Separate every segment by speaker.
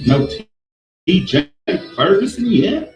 Speaker 1: No TJ Ferguson yet?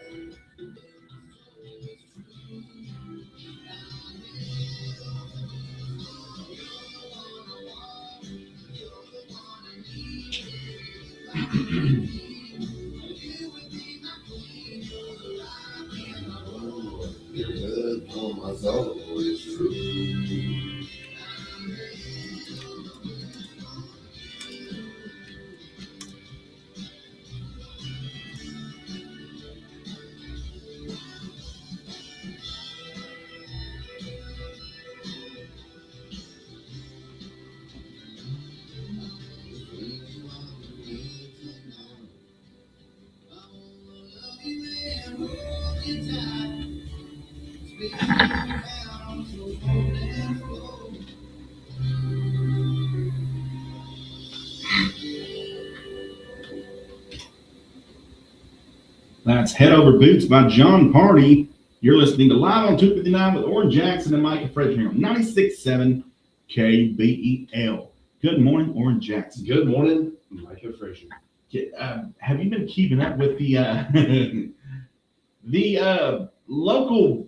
Speaker 1: That's Head Over Boots by John Party. You're listening to Live on 259 with Oran Jackson and Micah Frazier here on 96.7 KBEL. Good morning, Oran Jackson.
Speaker 2: Good morning, Micah Frazier.
Speaker 1: Have you been keeping up with the the local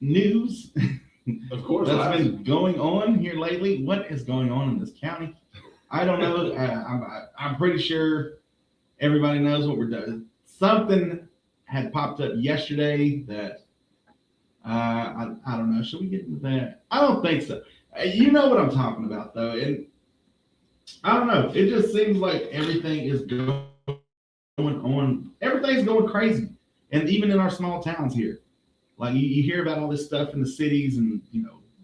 Speaker 1: news?
Speaker 2: Of course,
Speaker 1: that's been going on here lately. What is going on in this county? I don't know. I'm pretty sure everybody knows what we're doing. Something had popped up yesterday that I don't know. Should we get into that? I don't think so. You know what I'm talking about, though, and I don't know. It just seems like everything is going on. Everything's going crazy, and even in our small towns here, like you hear about all this stuff in the cities, and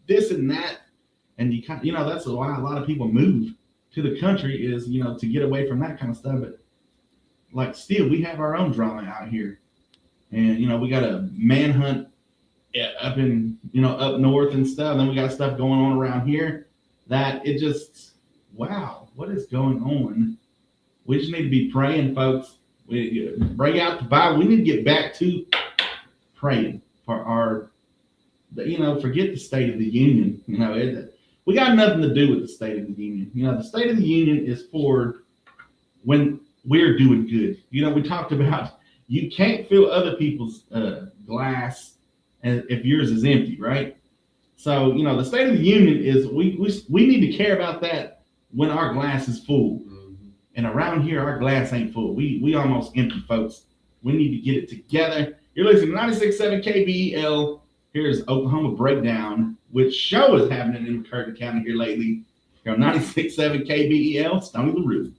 Speaker 1: this and that, and that's why a lot of people move to the country is to get away from that kind of stuff. But like still, we have our own drama out here, and we got a manhunt up in up north and stuff. And then we got stuff going on around here that it just what is going on? We just need to be praying, folks. We bring out the Bible. We need to get back to praying for our, forget the State of the Union. We got nothing to do with the State of the Union. The State of the Union is for when we're doing good. We talked about you can't fill other people's glass if yours is empty, right? So, the State of the Union is we need to care about that when our glass is full. Mm-hmm. And around here, our glass ain't full. We almost empty, folks. We need to get it together. You're listening to 96.7 KBEL. Here's Oklahoma Breakdown, which show is happening in McCurtain County here lately. Here on 96.7 KBEL, Stony LaRue.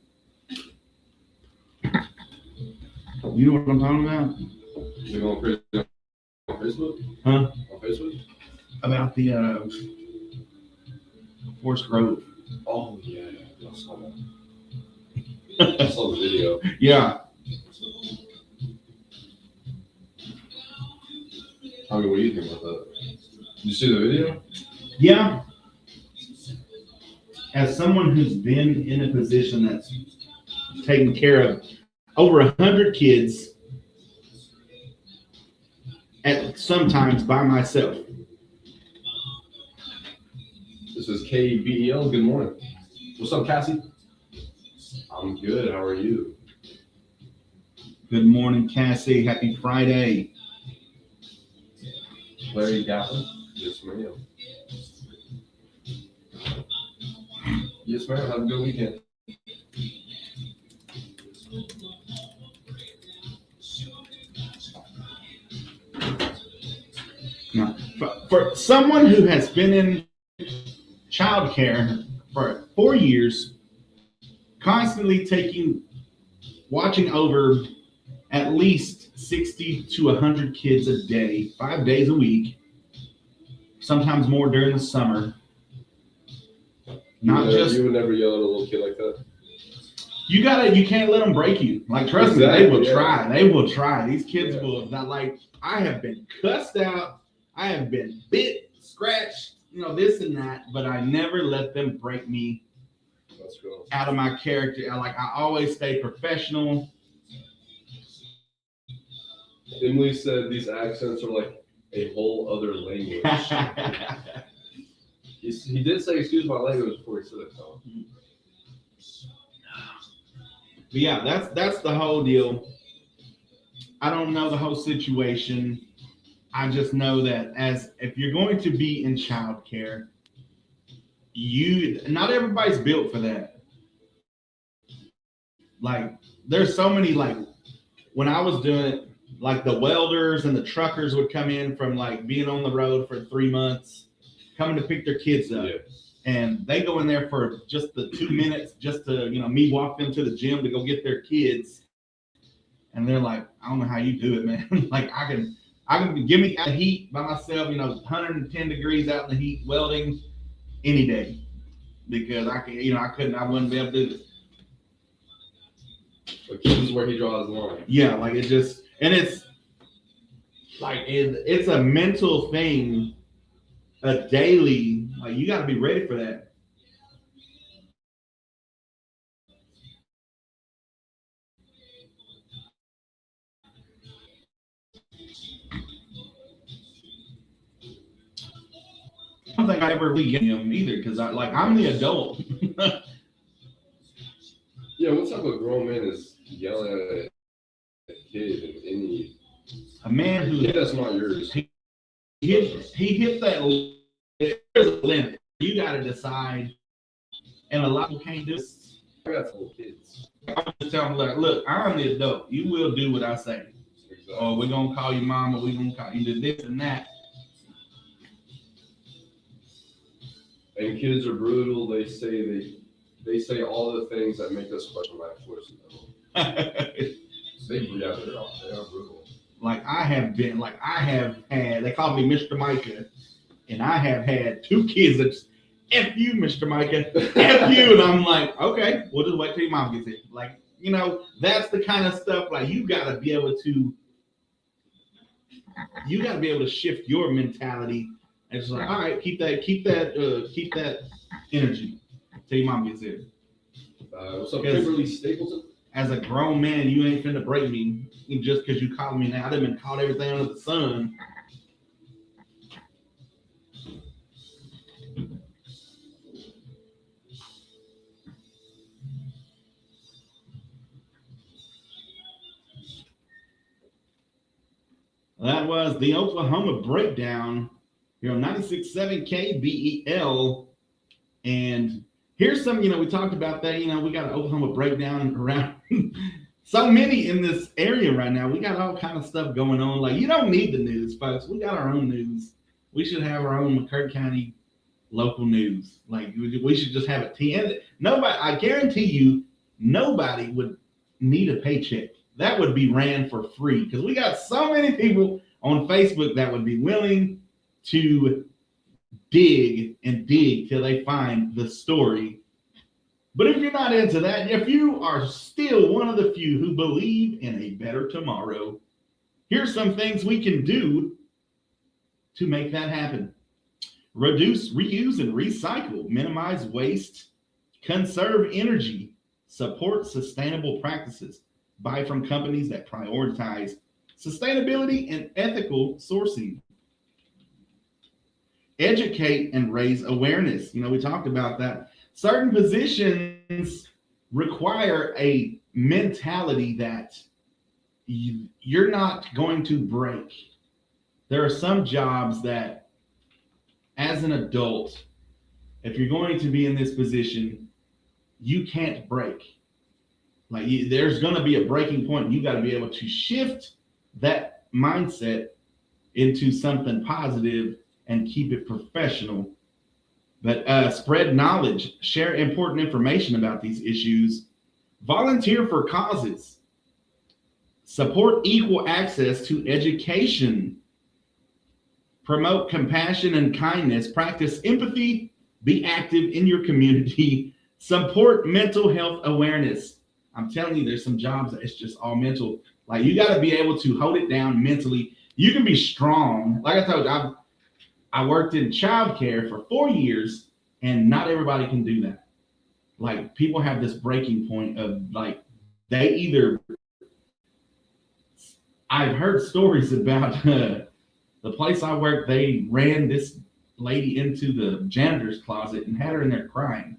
Speaker 1: You know what I'm talking about?
Speaker 2: You're going crazy on Facebook?
Speaker 1: Huh?
Speaker 2: On Facebook?
Speaker 1: About the Forest Grove.
Speaker 2: Oh, yeah. I saw that. I saw the video.
Speaker 1: Yeah.
Speaker 2: What do you think about that? Did you see the video?
Speaker 1: Yeah. As someone who's been in a position that's taken care of over 100 kids at sometimes by myself.
Speaker 2: This is KBEL. Good morning. What's up, Cassie? I'm good. How are you?
Speaker 1: Good morning, Cassie. Happy Friday.
Speaker 2: Larry Gatlin? Yes, ma'am. Yes, ma'am. Have a good weekend.
Speaker 1: Now, For someone who has been in childcare for 4 years, constantly watching over at least 60 to 100 kids a day, 5 days a week, sometimes more during the summer.
Speaker 2: You would never yell at a little kid like that.
Speaker 1: You can't let them break you. Like, trust me, they will try. They will try. These kids will not. Like, I have been cussed out. I have been bit, scratched, this and that, but I never let them break me out of my character. I always stay professional.
Speaker 2: Emily said these accents are like a whole other language. He did say excuse my language before he said it, though.
Speaker 1: But yeah, that's the whole deal. I don't know the whole situation. I just know that if you're going to be in childcare, not everybody's built for that. Like, there's so many, like, when I was doing it, like the welders and the truckers would come in from like being on the road for 3 months, coming to pick their kids up. Yeah. And they go in there for just the 2 minutes, just to, me walk them to the gym to go get their kids. And they're like, I don't know how you do it, man. Like, I can give me the heat by myself, 110 degrees out in the heat welding any day, because I wouldn't be able to do this.
Speaker 2: But this is where he draws the line.
Speaker 1: Yeah, like it's like it's a mental thing, a daily. Like, you got to be ready for that. I don't think I ever really get him either, because I'm the adult.
Speaker 2: Yeah, what type of grown man is yelling at a kid in any?
Speaker 1: A man who
Speaker 2: that's not yours.
Speaker 1: He hit that. There's a limit. You got to decide, and a lot of people can't do this.
Speaker 2: I got little kids.
Speaker 1: I'm just telling them, like, look, I'm the adult. You will do what I say. Exactly. Or we're gonna call you mom, or we're gonna call you this and that.
Speaker 2: And kids are brutal. They say all the things that make us question life choices. They are brutal.
Speaker 1: Like, I have had, they call me Mr. Micah, and I have had 2 kids that's F you, Mr. Micah, F you, and I'm like, okay, we'll just wait till your mom gets here. Like, that's the kind of stuff, like, you gotta be able to shift your mentality. And it's like, all right, keep that energy till your mom gets here.
Speaker 2: What's up, Kimberly Stapleton?
Speaker 1: As a grown man, you ain't finna break me just because you called me now. I done been called everything under the sun. That was the Oklahoma Breakdown here on 96.7 KBEL. And here's some, we talked about that. We got an Oklahoma Breakdown around so many in this area right now. We got all kind of stuff going on. Like, you don't need the news, folks. We got our own news. We should have our own McCurtain County local news. Like, we should just have it. And nobody, I guarantee you, nobody would need a paycheck. That would be ran for free, because we got so many people on Facebook that would be willing to dig till they find the story. But if you're not into that, if you are still one of the few who believe in a better tomorrow, here's some things we can do to make that happen. Reduce, reuse, and recycle. Minimize waste. Conserve energy. Support sustainable practices. Buy from companies that prioritize sustainability and ethical sourcing. Educate and raise awareness. We talked about that. Certain positions require a mentality that you're not going to break. There are some jobs that, as an adult, if you're going to be in this position, you can't break. Like, there's going to be a breaking point. You got to be able to shift that mindset into something positive and keep it professional. But spread knowledge, share important information about these issues, volunteer for causes, support equal access to education, promote compassion and kindness, practice empathy, be active in your community, support mental health awareness. I'm telling you, there's some jobs that it's just all mental. Like, you got to be able to hold it down mentally. You can be strong. Like I told you, I worked in childcare for 4 years, and not everybody can do that. Like, people have this breaking point of, like, they either, I've heard stories about the place I worked, they ran this lady into the janitor's closet and had her in there crying.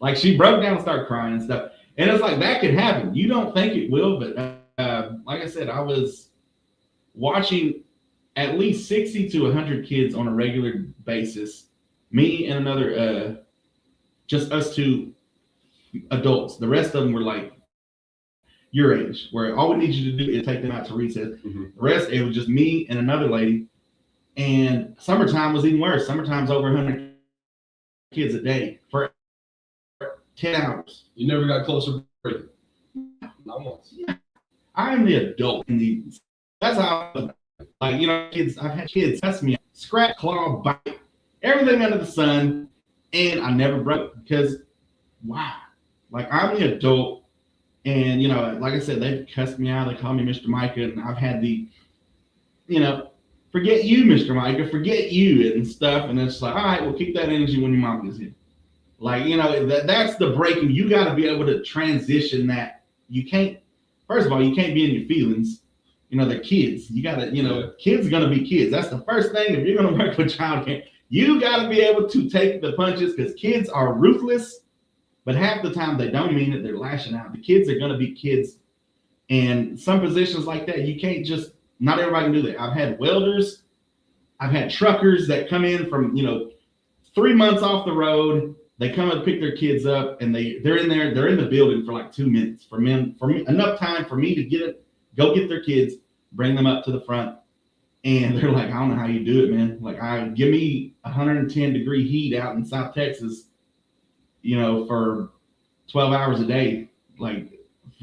Speaker 1: Like, she broke down and started crying and stuff. And it's like, that could happen. You don't think it will, but like I said, I was watching at least 60 to 100 kids on a regular basis. Me and another, just us two adults. The rest of them were like your age, where all we need you to do is take them out to recess. Mm-hmm. The rest, it was just me and another lady. And summertime was even worse. Summertime's over 100 kids a day for 10 hours.
Speaker 2: You never got closer break. Not once.
Speaker 1: I'm the adult in these. That's how I was. Like, you know, kids, I've had kids test me, scratch, claw, bite, everything under the sun, and I never broke because why? Like, I'm the adult, and, you know, like I said, they've cussed me out. They call me Mr. Micah, and I've had the, you know, forget you, Mr. Micah, forget you and stuff. And it's like, all right, well, keep that energy when your mom gets here. Like, you know, that's the breaking. You got to be able to transition that. You can't, first of all, you can't be in your feelings. You know, they're kids. You got to, you know, kids are going to be kids. That's the first thing. If you're going to work with childcare, you got to be able to take the punches, because kids are ruthless, but half the time they don't mean it. They're lashing out. The kids are going to be kids. And some positions like that, you can't just, not everybody can do that. I've had welders. I've had truckers that come in from, you know, 3 months off the road. They come and pick their kids up, and they're in there. They're in the building for like 2 minutes for me, enough time for me to go get their kids, bring them up to the front. And they're like, I don't know how you do it, man. Like, give me 110-degree heat out in South Texas, you know, for 12 hours a day. Like,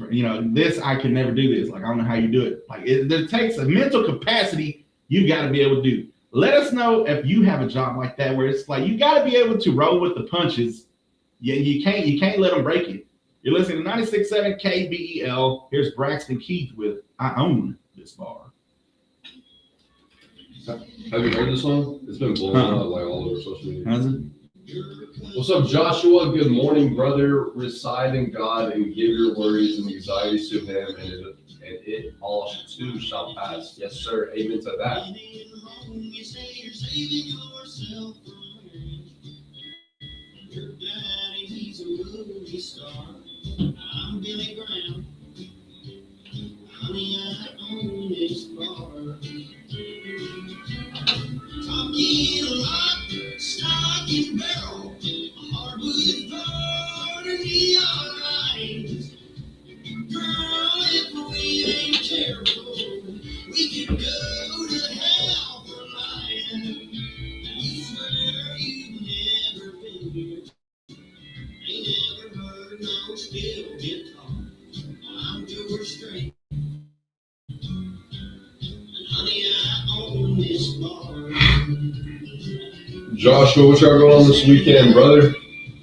Speaker 1: you know, this, I could never do this. Like, I don't know how you do it. Like, it takes a mental capacity you've got to be able to do. Let us know if you have a job like that, where it's like, you got to be able to roll with the punches. Yeah, you can't let them break it. You're listening to 96.7 KBEL. Here's Braxton Keith with I Own This Bar.
Speaker 2: Have you heard this song? It's been blowing up like all over social media.
Speaker 1: Has it?
Speaker 2: What's up, Joshua? Good morning, brother. Reside in God and give your worries and anxieties to Him, and it all too shall pass. Yes, sir. Amen to that.
Speaker 3: I'm Billy Brown. Honey, I own this bar. Talking a lot, stock and barrel, hardwood floor and neon lights. Girl, if we ain't careful, we could go to hell for lying. You swear you've never been here. Ain't never heard no steel guitar. I'm George Strait. And honey, I own this bar.
Speaker 2: Joshua, what y'all going on this weekend, brother?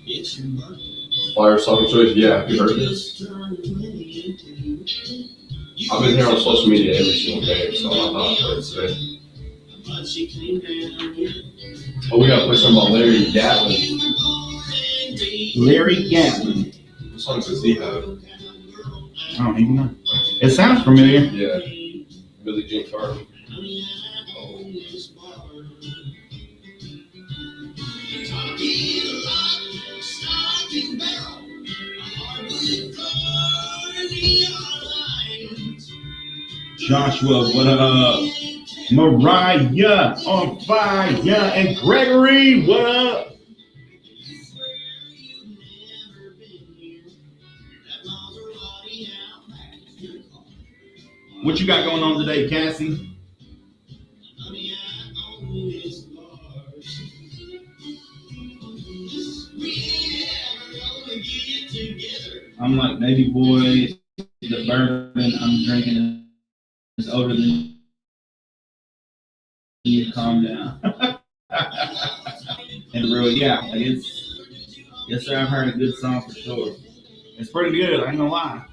Speaker 3: It's your birthday.
Speaker 2: Fire song choice. Yeah, you heard this? I've been here on social media every single day, so I thought I'd play it today. Oh, we gotta play something about Larry Gatlin.
Speaker 1: Larry Gatlin.
Speaker 2: What song does he have?
Speaker 1: I don't even know. It sounds familiar.
Speaker 2: Yeah. Billie Jean Carter.
Speaker 1: Joshua, what up? Mariah on fire, and Gregory, what up? What you got going on today, Cassie? I'm like, baby boy, the bourbon I'm drinking is older than you. Calm down. And really, yeah, it's yes, sir. I've heard a good song for sure. It's pretty good. I ain't gonna lie.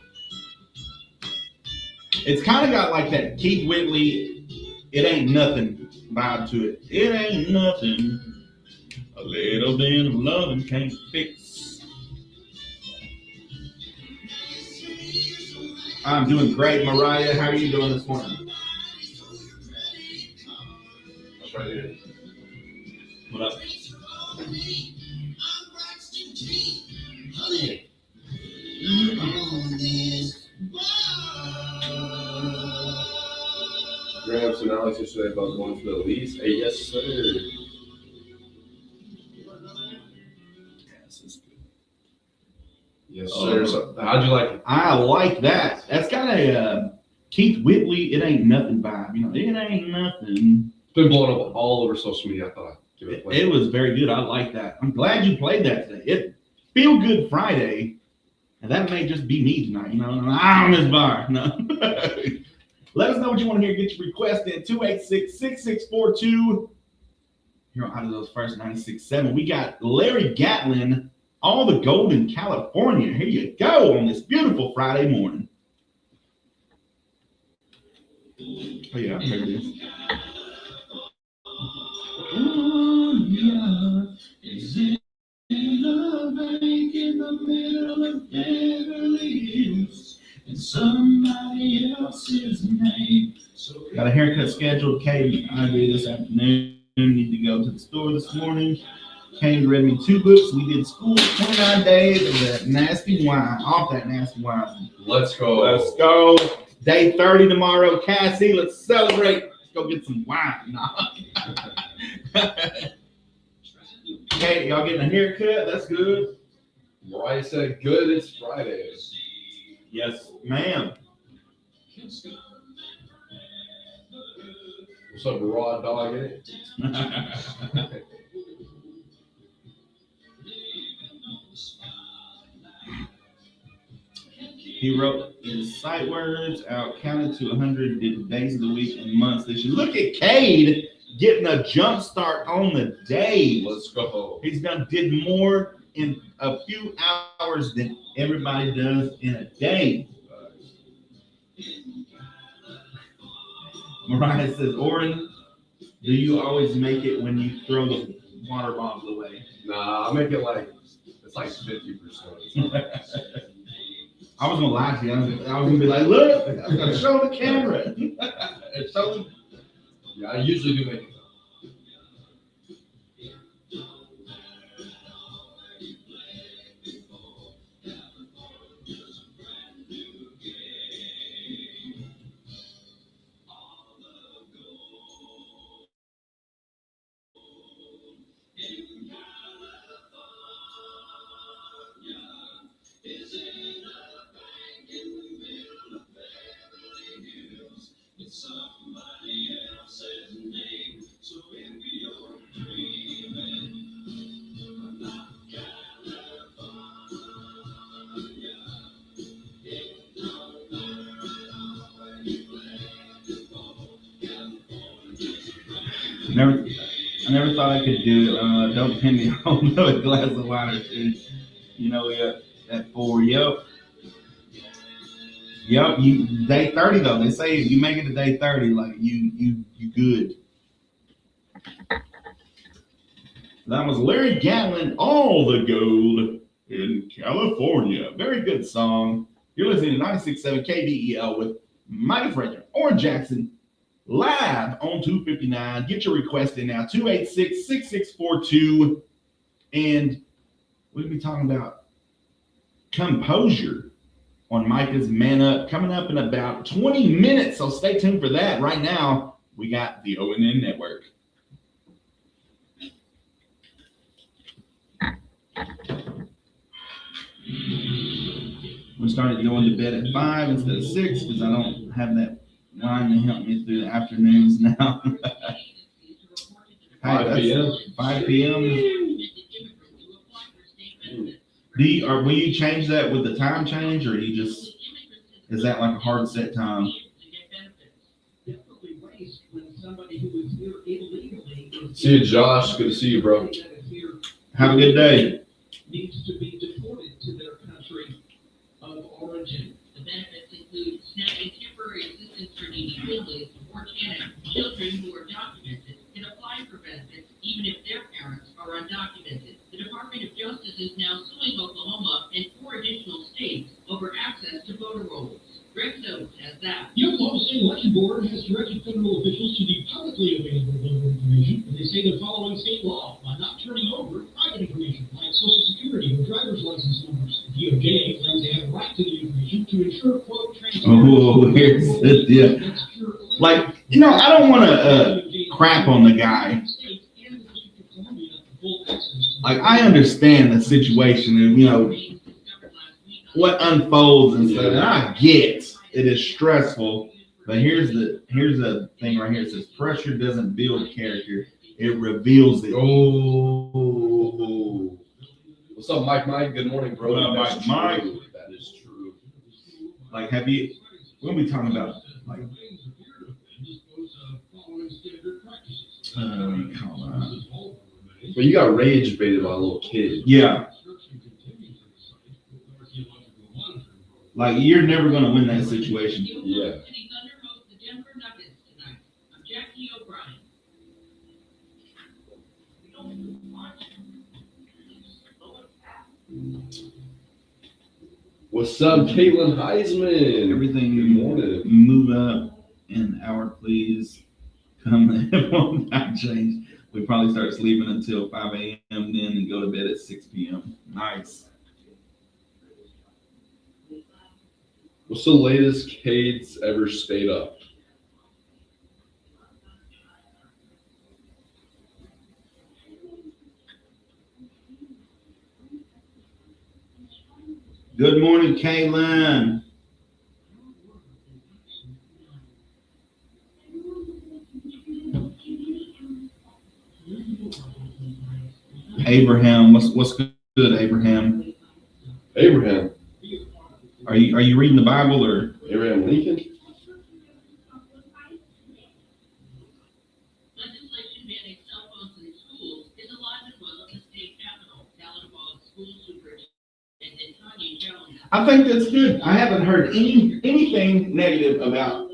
Speaker 1: It's kind of got like that Keith Whitley, "It Ain't Nothing" vibe to it. It ain't nothing. A little bit of loving can't fix. I'm doing great, Mariah. How are you doing this morning?
Speaker 2: That's right here.
Speaker 1: What up?
Speaker 2: Graham, so now let's just say about going to the lease. Hey, yes, sir. Yes, sir. So, how'd you like it?
Speaker 1: I like that. That's got a Keith Whitley, "It Ain't Nothing" vibe. You know, it ain't nothing.
Speaker 2: It's been blowing up all over social media. I thought I'd give it a play.
Speaker 1: It was very good. I like that. I'm glad you played that today. It Feel Good Friday, and that may just be me tonight. You know, I'm this bar. No. Let us know what you want to hear. Get your request in 286-6642. Here on Out of Those First 96.7. We got Larry Gatlin, "All the Gold in California." Here you go on this beautiful Friday morning. Oh yeah, here it is. Is it in the bank in the middle of Beverly Hills, and somebody else's name? Got a haircut scheduled. Kate, I agree this afternoon. Need to go to the store this morning. Kane read me 2 books. We did school 29 days of that nasty wine. Off that nasty wine.
Speaker 2: Let's go.
Speaker 1: Let's go. Day 30 tomorrow. Cassie, let's celebrate. Let's go get some wine. Nah. Hey, y'all getting a haircut? That's good.
Speaker 2: Mariah said, good, it's Friday.
Speaker 1: Yes, ma'am.
Speaker 2: What's up, raw dog in it?
Speaker 1: He wrote his sight words out, counted to 100, did days of the week and months this year. Look at Cade getting a jump start on the day.
Speaker 2: Let's go.
Speaker 1: He's did more in a few hours than everybody does in a day. Mariah says, "Oran, do you always make it when you throw the water bombs away?"
Speaker 2: Nah, I make it like, it's like 50%.
Speaker 1: I was gonna lie to you. I was gonna be like, "Look, I'm gonna show the camera."
Speaker 2: Yeah, I usually do make it.
Speaker 1: I never thought I could do it. Don't pin me on a glass of wine or two. You know, at 4. Yep. You day 30 though. They say if you make it to day 30, like you good. That was Larry Gatlin, "All the Gold in California." Very good song. You're listening to 96.7 KBEL with Micah, Frazier, Oran Jackson, live on 259. Get your request in now, 286-6642. And we'll be talking about composure on Micah's Man Up coming up in about 20 minutes. So stay tuned for that. Right now, we got the ONN Network. We started going to bed at 5 instead of 6 because I don't have that wine to help me through the afternoons now.
Speaker 2: 5 p.m.
Speaker 1: 5 p.m. Will you change that with the time change, or is that like a hard set time?
Speaker 2: See you, Josh. Good to see you, bro.
Speaker 1: Have a good day.
Speaker 3: Needs to be deported to their country of origin. The benefits include snapping temporary assistance for needy families or children who are documented can apply for benefits even if their parents are undocumented. The Department of Justice is now suing Oklahoma and 4 additional states over access to voter rolls. Greg Stokes has that. The Oklahoma State Election Board has directed federal officials to be publicly available voter information, and they say they're following state law by not turning over private information like Social Security or driver's license numbers. The DOJ claims they have a right to the information to ensure, quote, transparency.
Speaker 1: Oh, here's this, yeah. Like, I don't want to crap on the guy. Like, I understand the situation and, what unfolds and stuff. And I get it is stressful, but here's the thing right here. It says pressure doesn't build character, it reveals it.
Speaker 2: Oh, what's up, Mike? Good morning, bro.
Speaker 1: What up, Mike?
Speaker 2: That is true.
Speaker 1: Like, we're gonna be talking about like
Speaker 2: But you got rage baited by a little kid.
Speaker 1: Yeah. Like, you're never going to win that situation.
Speaker 2: Yeah. What's up, Caitlin Heisman?
Speaker 1: Everything move up an hour, please. Come it won't not change. We probably start sleeping until 5 a.m. then and go to bed at 6 p.m. Nice.
Speaker 2: What's the latest Cade's ever stayed up?
Speaker 1: Good morning, Kaylin. Abraham, what's good, Abraham?
Speaker 2: Abraham.
Speaker 1: Are you reading the Bible or
Speaker 2: Abraham Lincoln?
Speaker 3: Legislation banning cell phones in schools is alive and well at the state capitol. Talladega School Superintendent Tanya Jones.
Speaker 1: I think that's good. I haven't heard anything negative about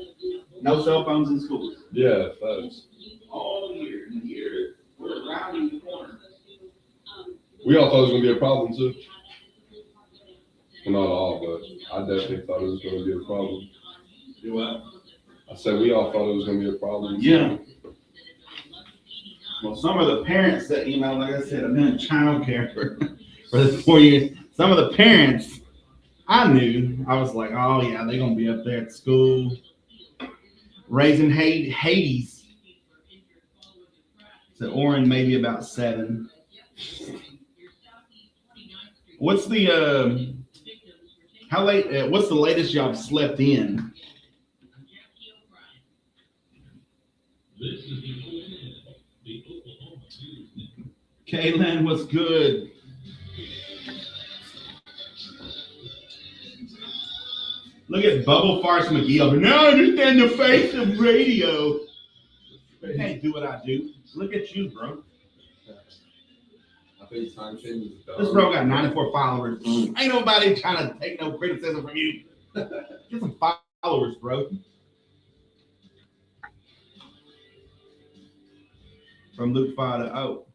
Speaker 1: no cell phones in schools.
Speaker 2: Yeah, thanks.
Speaker 1: All year, we're rounding the corner.
Speaker 2: We all thought it was going to be a problem, too. Well, not all, but I definitely thought it was going to be a problem.
Speaker 1: Do what?
Speaker 2: I said we all thought it was going to be a problem.
Speaker 1: Yeah. Well, some of the parents that, like I said, I've been in childcare for the 4 years. Some of the parents I knew, I was like, oh, yeah, they're going to be up there at school raising Hades. So Oran maybe about 7. What's the how late? What's the latest y'all slept in? Kaylin, what's good? Look at Bubble Farce McGee. Now I understand the face of radio. You can't do what I do. Look at you, bro.
Speaker 2: I think time changes.
Speaker 1: This bro got 94 followers. Ain't nobody trying to take no criticism from you. Get some followers, bro. From Luke 5 to 0.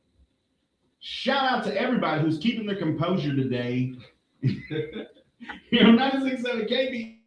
Speaker 1: Shout out to everybody who's keeping their composure today. 967 KB.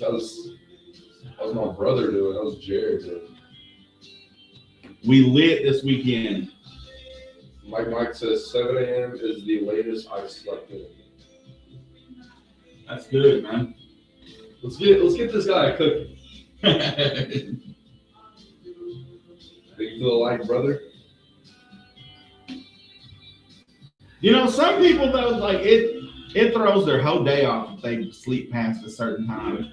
Speaker 2: That was my brother doing. That was Jared doing.
Speaker 1: We lit this weekend.
Speaker 2: Mike says 7 a.m. is the latest I've slept in.
Speaker 1: That's good, man.
Speaker 2: Let's get this guy a cookie. Do you feel like, brother?
Speaker 1: You know, some people though, like it throws their whole day off if they sleep past a certain time.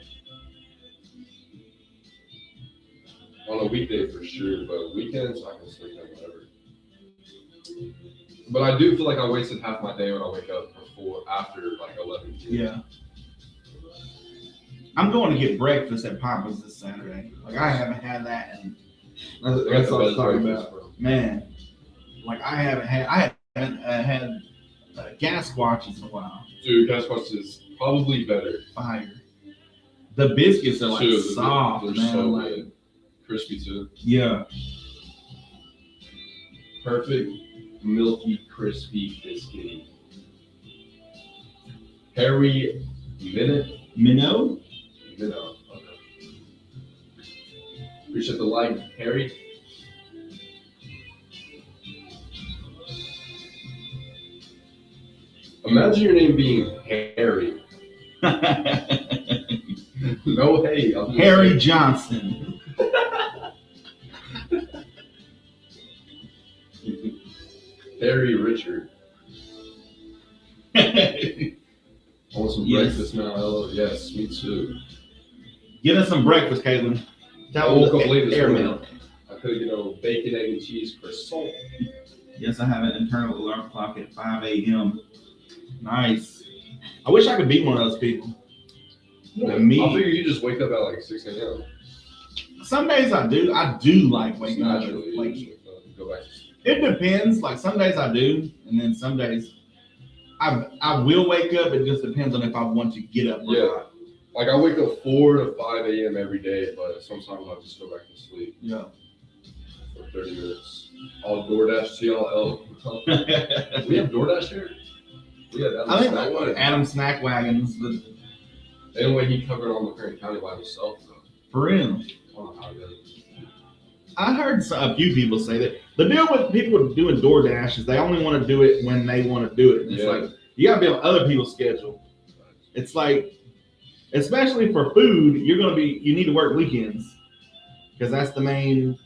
Speaker 2: On a weekday for sure, but weekends I can sleep in whatever. But I do feel like I wasted half my day when I wake up after like 11 p.m.
Speaker 1: Yeah. I'm going to get breakfast at Papa's this Saturday. Like I haven't had that, and that's what I was talking about.
Speaker 2: Bro.
Speaker 1: Man, like I haven't had gas squatches in a while.
Speaker 2: Dude, gas squatch is probably better.
Speaker 1: Fire. The biscuits are like
Speaker 2: Dude,
Speaker 1: soft,
Speaker 2: they're
Speaker 1: man.
Speaker 2: so
Speaker 1: Like,
Speaker 2: good. Crispy too.
Speaker 1: yeah.
Speaker 2: Perfect, milky, crispy, biscuity. Harry
Speaker 1: Minnow?
Speaker 2: Minnow. Okay. Appreciate the like, Harry. Imagine your name being Harry. No, hey.
Speaker 1: Harry Johnson.
Speaker 2: Harry Richard. I want some
Speaker 1: Yes.
Speaker 2: breakfast now. Hello. Yes, me too.
Speaker 1: Get us some breakfast, Caitlin.
Speaker 2: I woke up late this
Speaker 1: air
Speaker 2: morning.
Speaker 1: milk.
Speaker 2: I could get a bacon, egg, and cheese croissant.
Speaker 1: Yes, I have an internal alarm clock at 5 a.m. Nice. I wish I could be one of those people.
Speaker 2: I
Speaker 1: Me.
Speaker 2: figure you just wake up at like 6 a.m.
Speaker 1: Some days I do. I do like
Speaker 2: Just
Speaker 1: waking up.
Speaker 2: naturally.
Speaker 1: Like
Speaker 2: You just wake up and go back to sleep.
Speaker 1: it depends. Like some days I do, and then some days I will wake up. It just depends on if I want to get up or
Speaker 2: Yeah.
Speaker 1: not.
Speaker 2: Like I wake up 4 to 5 a.m. every day, but sometimes I just go back to sleep
Speaker 1: Yeah.
Speaker 2: for 30 minutes. I'll DoorDash to y'all. We have DoorDash here? We have
Speaker 1: I think
Speaker 2: Snack Wagon.
Speaker 1: Adam Snack Wagons, but
Speaker 2: Anyway, he covered all McLaren County by himself, though.
Speaker 1: for real.
Speaker 2: I don't know how he does it.
Speaker 1: I heard a few people say that the deal with people doing DoorDash is they only want to do it when they want to do it. And it's
Speaker 2: Yeah.
Speaker 1: like you gotta be on other people's schedule. It's like, especially for food, you need to work weekends because that's the main.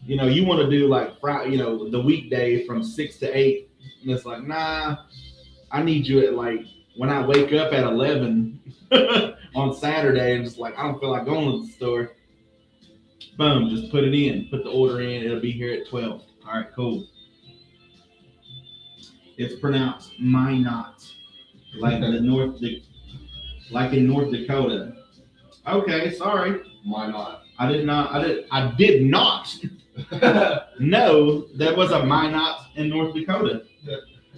Speaker 1: You know, you want to do like Friday, the weekday from 6 to 8, and it's like, nah, I need you at like when I wake up at 11 on Saturday, and it's like I don't feel like going to the store. Boom, just put it in, put the order in, it'll be here at 12. All right, cool. It's pronounced Minot, like like in North Dakota. Okay, sorry.
Speaker 2: Why not?
Speaker 1: I did not know there was a Minot in North Dakota.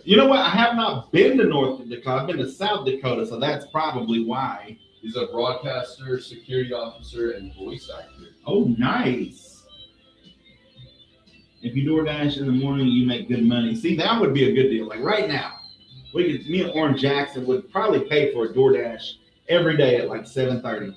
Speaker 1: You know what? I have not been to North Dakota. I've been to South Dakota, so that's probably why.
Speaker 2: He's a broadcaster, security officer, and voice actor.
Speaker 1: Oh, nice. If you DoorDash in the morning, you make good money. See, that would be a good deal. Like right now, me and Oran Jackson would probably pay for a DoorDash every day at like 7:30.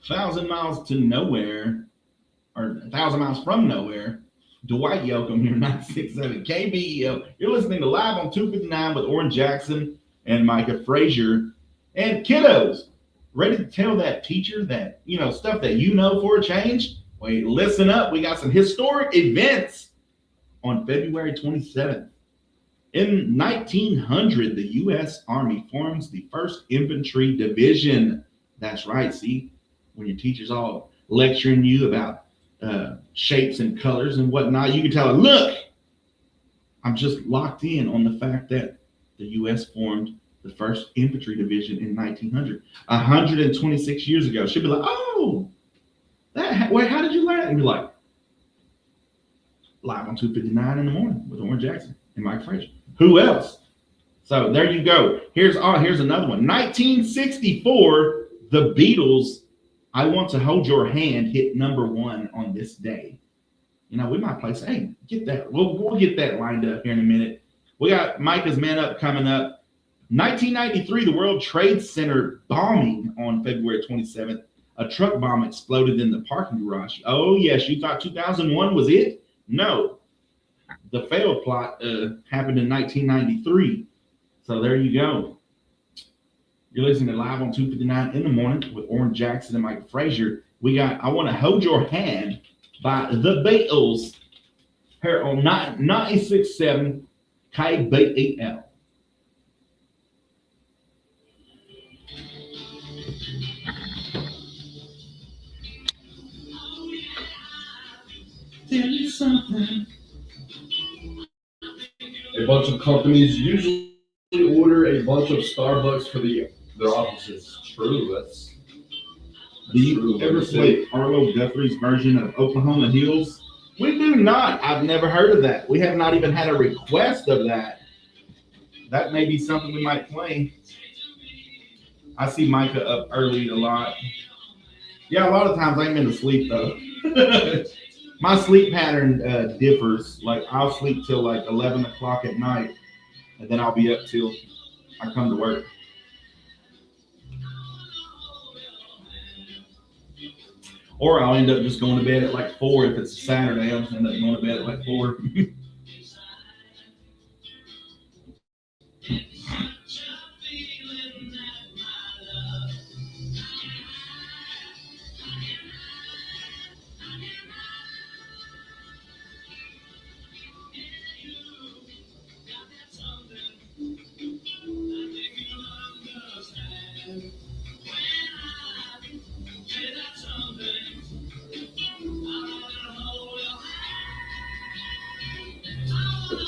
Speaker 1: Thousand miles to nowhere, or 1,000 miles from nowhere. Dwight Yoakam here, 967 KBEL. You're listening to Live on 259 with Oran Jackson and Micah Frazier. And kiddos, ready to tell that teacher that, stuff that for a change? Wait, listen up. We got some historic events on February 27th. In 1900, the U.S. Army forms the 1st Infantry Division. That's right. See, when your teacher's all lecturing you about shapes and colors and whatnot, you can tell her, look, I'm just locked in on the fact that the U.S. formed the 1st Infantry Division in 1900, 126 years ago. She'll be like, oh, wait, how did you learn that? And be like, Live on 259 in the morning with Oran Jackson and Mike Frazier. Who else? So there you go. Here's another one. 1964, the Beatles, I Want to Hold Your Hand, hit #1 on this day. We might play, hey, get that. We'll get that lined up here in a minute. We got Micah's Man Up coming up. 1993, the World Trade Center bombing on February 27th. A truck bomb exploded in the parking garage. Oh, yes, you thought 2001 was it? No. The failed plot happened in 1993. So there you go. You're listening to Live on 259 in the morning with Oran Jackson and Micah Frazier. We got I Want to Hold Your Hand by the Beatles here on 96.7 KBEL. Tell you something.
Speaker 2: A bunch of companies usually order a bunch of Starbucks for their offices. True, that's
Speaker 1: Do you
Speaker 2: true.
Speaker 1: ever play Arlo Guthrie's version of Oklahoma Hills? We do not. I've never heard of that. We have not even had a request of that. That may be something we might play. I see Micah up early a lot. Yeah, a lot of times I'm in sleep though. My sleep pattern differs. Like I'll sleep till like 11 o'clock at night, and then I'll be up till I come to work. Or I'll end up just going to bed at like 4 if it's a Saturday. I'll just end up going to bed at like 4.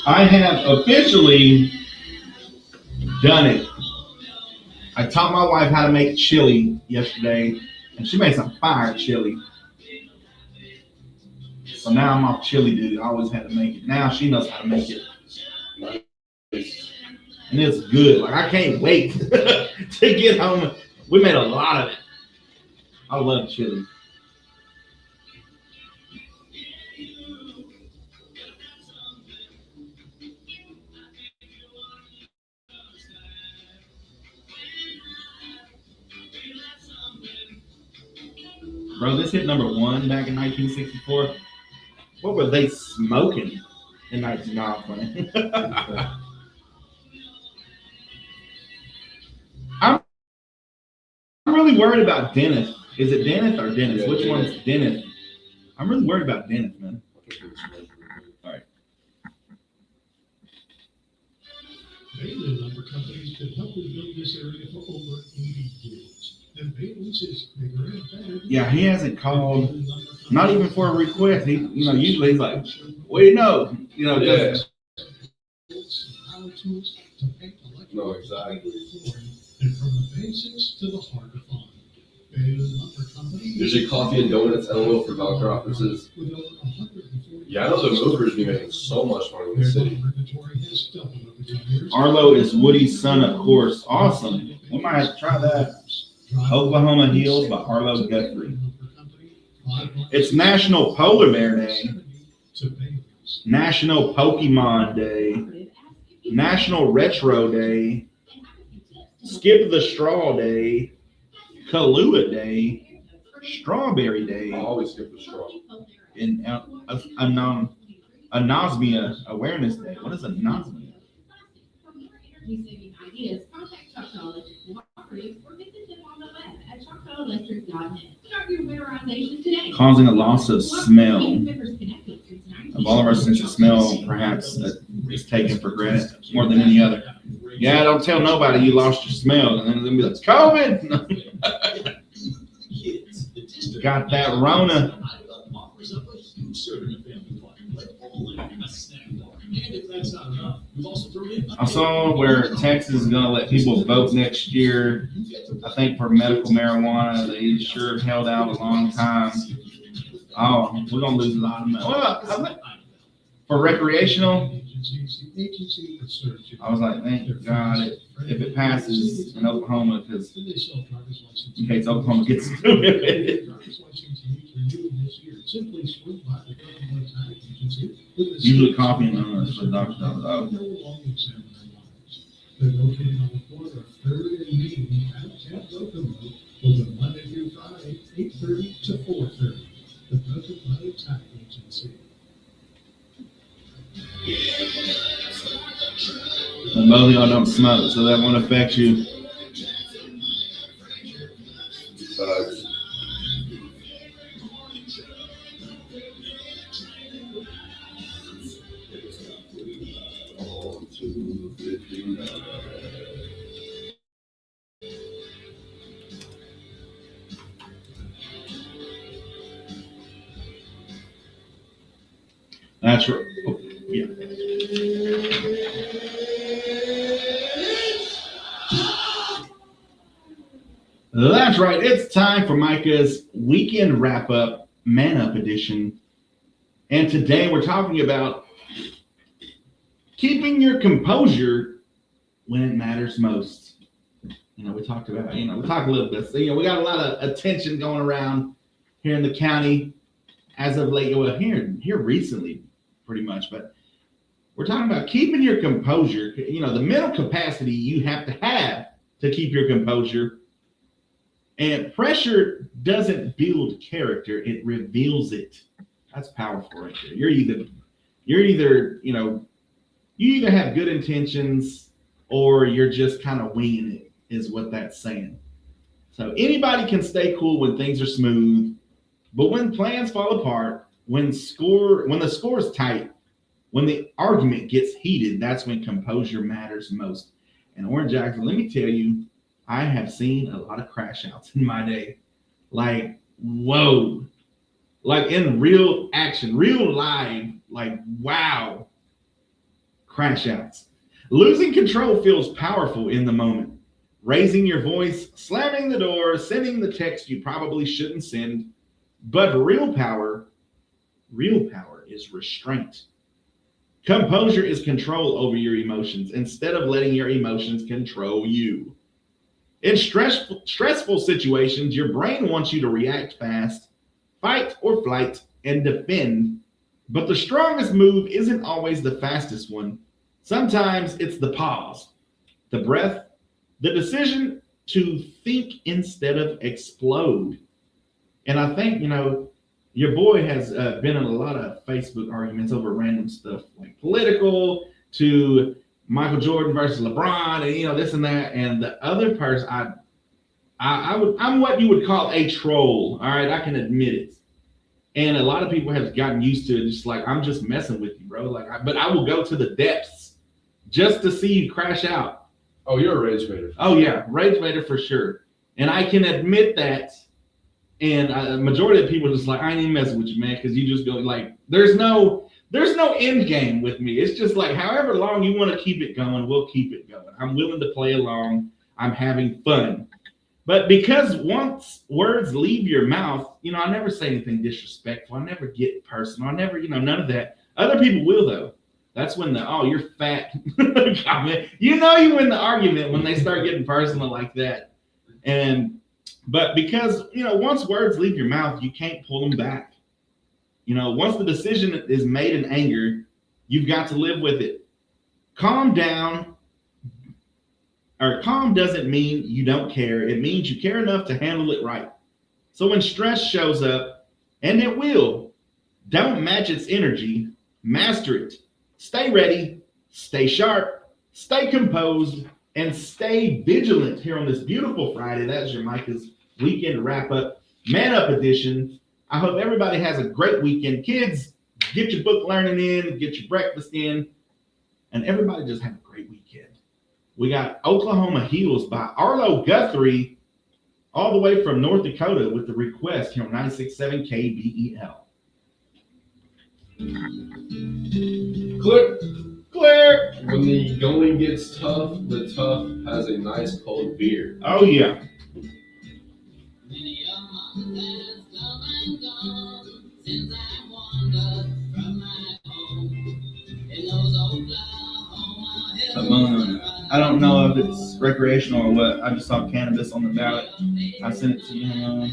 Speaker 1: I have officially done it. I taught my wife how to make chili yesterday, and she made some fire chili. So now I'm off chili duty. I always had to make it. Now she knows how to make it. And it's good. Like I can't wait to get home. We made a lot of it. I love chili. Bro, this hit number 1 back in 1964. What were they smoking in 1990? I'm really worried about Dennis. Is it Dennis or Dennis?
Speaker 2: Yeah,
Speaker 1: Which
Speaker 2: Dennis.
Speaker 1: one's Dennis? I'm really worried about Dennis, man. All right.
Speaker 3: Bailey Lumber Company's been helping build this area for over 80 years. And Bailey's is bigger and better.
Speaker 1: Yeah, he hasn't called, not even for a request. He, usually he's like, wait, no,
Speaker 2: Yeah.
Speaker 1: just
Speaker 3: Power tools to paint electric.
Speaker 2: No, exactly.
Speaker 3: And from the basics to the hard to find. Bailey Lumber Company.
Speaker 2: Usually coffee and donuts, LOL for doctor offices.
Speaker 3: With over 140.
Speaker 2: Yeah, I know the movers be making so much money in the
Speaker 3: Their
Speaker 2: city.
Speaker 3: lumber inventory has doubled over the years.
Speaker 1: Arlo is Woody's son, of course. Awesome. We might have to try that. Oklahoma Hills by Arlo Guthrie. It's National Polar Bear Day, National Pokemon Day, National Retro Day, Skip the Straw Day, Kahlua Day, Strawberry
Speaker 2: I
Speaker 1: Day,
Speaker 2: always skip the straw.
Speaker 1: and Anosmia Awareness Day. What is anosmia?
Speaker 4: Receiving ideas, contact Choctaw Electric Cooperative or visit them on the web at choctawelectric.net. Start your memorization today.
Speaker 1: Causing a loss of smell.
Speaker 4: Members connected since
Speaker 1: Of all of our sense of smell, perhaps that is taken for granted more than any other. Yeah, don't tell nobody you lost your smell, and then they'll be like, COVID. Got that Rona. I saw where Texas is going to let people vote next year. I think for medical marijuana, they sure held out a long time. Oh, we're going to lose a lot of money. Well, for recreational,
Speaker 3: agency that serves you.
Speaker 1: I was like, thank God if it passes in Oklahoma, because
Speaker 3: They sell driver's license.
Speaker 1: in case Oklahoma gets through with it.
Speaker 3: Driver's license you need to renew this year. Simply swing by the government tax agency.
Speaker 1: Usually coffee and donuts for the doctor.
Speaker 3: No long examiner lines. They're located on the corner of Third and Main at Locomotive, open Monday through Friday, 8:30 to 4:30. The Government Tax Agency.
Speaker 1: And both of y'all don't smoke, so that won't affect you. That's right. Oh, yeah. That's right. It's time for Micah's weekend wrap up, man up edition. And today we're talking about keeping your composure when it matters most. We talked about, we talked a little bit. So, we got a lot of attention going around here in the county as of late. Well, here recently, pretty much. But we're talking about keeping your composure. The mental capacity you have to keep your composure. And pressure doesn't build character; it reveals it. That's powerful, right there. You either have good intentions or you're just kind of winging it, is what that's saying. So anybody can stay cool when things are smooth, but when plans fall apart, when the score is tight, when the argument gets heated, that's when composure matters most. And Oran Jackson, let me tell you, I have seen a lot of crash outs in my day. Like, whoa. Like in real action, real live, like, wow. Crash outs. Losing control feels powerful in the moment. Raising your voice, slamming the door, sending the text you probably shouldn't send. But real power is restraint. Composure is control over your emotions instead of letting your emotions control you. In stressful situations, your brain wants you to react fast, fight or flight, and defend. But the strongest move isn't always the fastest one. Sometimes it's the pause, the breath, the decision to think instead of explode. And I think, your boy has been in a lot of Facebook arguments over random stuff, like political to Michael Jordan versus LeBron, and this and that. And the other person, I'm what you would call a troll. All right, I can admit it. And a lot of people have gotten used to it. Just like, I'm just messing with you, bro. But I will go to the depths just to see you crash out.
Speaker 2: Oh, you're a rage baiter.
Speaker 1: Oh yeah, rage baiter for sure. And I can admit that. And a majority of people are just like, I ain't even messing with you, man, because you just go like, there's no end game with me. It's just like, however long you want to keep it going, we'll keep it going. I'm willing to play along. I'm having fun. But because once words leave your mouth, I never say anything disrespectful. I never get personal. I never, none of that. Other people will, though. That's when you're fat comment. You win the argument when they start getting personal like that. But because, once words leave your mouth, you can't pull them back. Once the decision is made in anger, you've got to live with it. Calm down. Or calm doesn't mean you don't care. It means you care enough to handle it right. So when stress shows up, and it will, don't match its energy, master it. Stay ready, stay sharp, stay composed, and stay vigilant here on this beautiful Friday. That's your Micah's weekend wrap up, man up edition. I hope everybody has a great weekend. Kids, get your book learning in, get your breakfast in, and everybody just have a great weekend. We got Oklahoma Heals by Arlo Guthrie, all the way from North Dakota with the request here on 96.7 KBEL. Clear.
Speaker 2: When the going gets tough, the tough has a nice cold beer.
Speaker 1: Oh, yeah.
Speaker 3: Many a month has come and gone since I wandered from my home in those old
Speaker 1: I don't know if it's recreational or what. I just saw cannabis on the ballot. I sent it to you.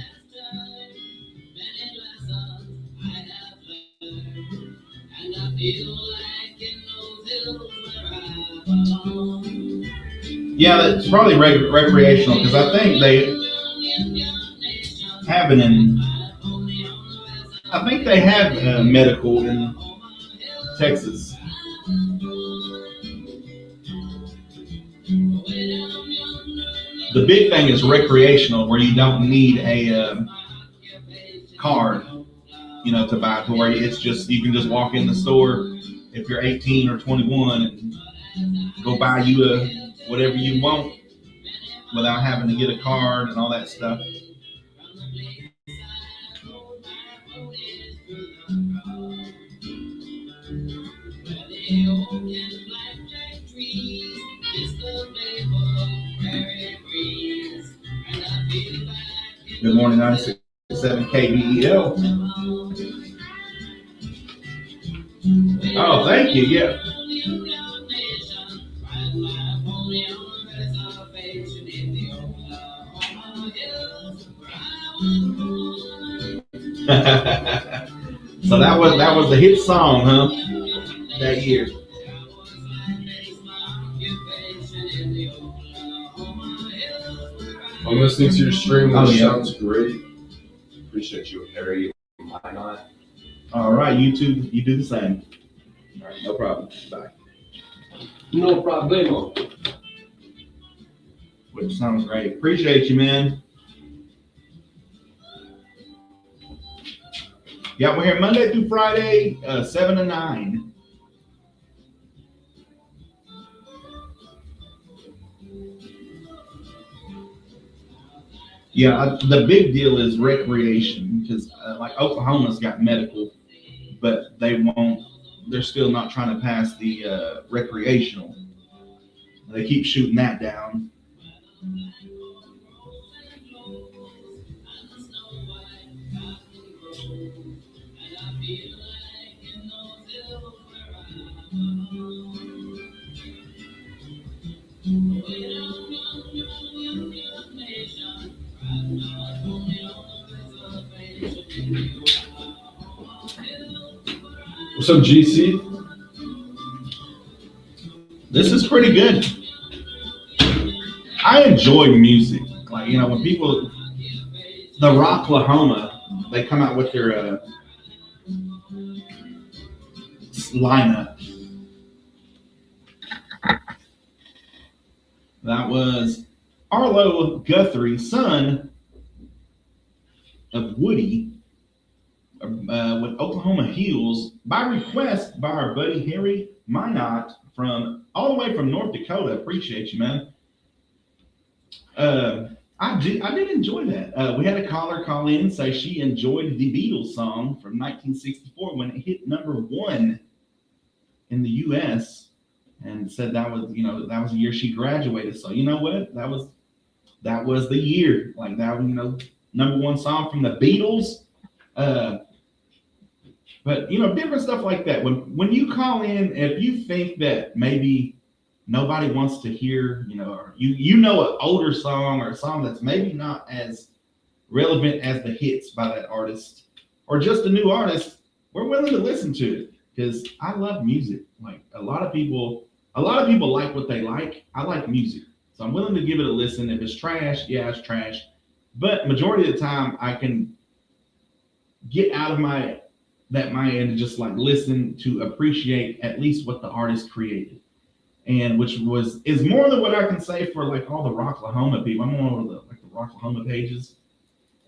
Speaker 1: Yeah, it's probably recreational because I think they have it in. I think they have medical in Texas. The big thing is recreational, where you don't need a card, to buy, to where it's just you can just walk in the store if you're 18 or 21 and go buy you whatever you want without having to get a card and all that stuff. Good morning, 96.7 KBEL. Oh, thank you. Yeah. So that was the hit song, huh? That year.
Speaker 2: I'm listening to your stream.
Speaker 1: Oh,
Speaker 2: This
Speaker 1: yeah.
Speaker 2: sounds great. Appreciate you, Harry. Why not?
Speaker 1: All right, you two, you do the same. All right, no problem. Bye.
Speaker 2: No problemo.
Speaker 1: Which sounds great. Appreciate you, man. Yeah, we're here Monday through Friday, 7 to 9. Yeah, the big deal is recreation because like Oklahoma's got medical, but they're still not trying to pass the recreational. They keep shooting that down.
Speaker 2: What's up, GC?
Speaker 1: This is pretty good. I enjoy music. Like, when people, the Rocklahoma, they come out with their lineup. That was Arlo Guthrie, son of Woody, with Oklahoma Heels, by request by our buddy Harry Minot all the way from North Dakota. Appreciate you, man. I did enjoy that. We had a caller call in and say she enjoyed the Beatles song from 1964 when it hit #1 in the U.S. and said that was the year she graduated. So you know what? That was the year. Like that, #1 song from the Beatles. But different stuff like that. When you call in, if you think that maybe nobody wants to hear, or an older song or a song that's maybe not as relevant as the hits by that artist, or just a new artist, we're willing to listen to it because I love music. Like a lot of people like what they like. I like music, so I'm willing to give it a listen. If it's trash, yeah, it's trash. But majority of the time, I can get out of my end and just like listen to appreciate at least what the artist created. And which is more than what I can say for like all the Rocklahoma people. I'm on all the Rocklahoma pages,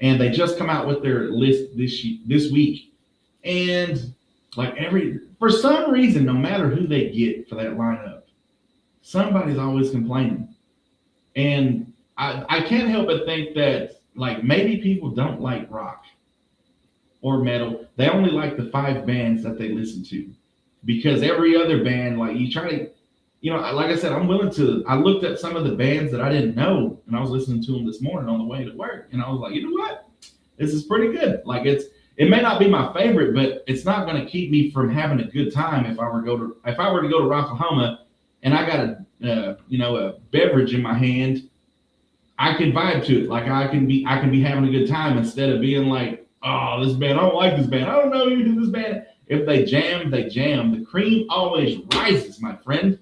Speaker 1: and they just come out with their list this week. And like for some reason, no matter who they get for that lineup, somebody's always complaining. And I can't help but think that like maybe people don't like rock or metal. They only like the 5 bands that they listen to, because every other band, like you try to. Like I said, I looked at some of the bands that I didn't know, and I was listening to them this morning on the way to work, and I was like, you know what? This is pretty good. Like it may not be my favorite, but it's not going to keep me from having a good time if I were to go to Rocklahoma and I got a beverage in my hand, I can vibe to it. Like I can be having a good time instead of being like, oh, this band, I don't like this band. I don't know you do this band. If they jam, they jam. The cream always rises, my friend.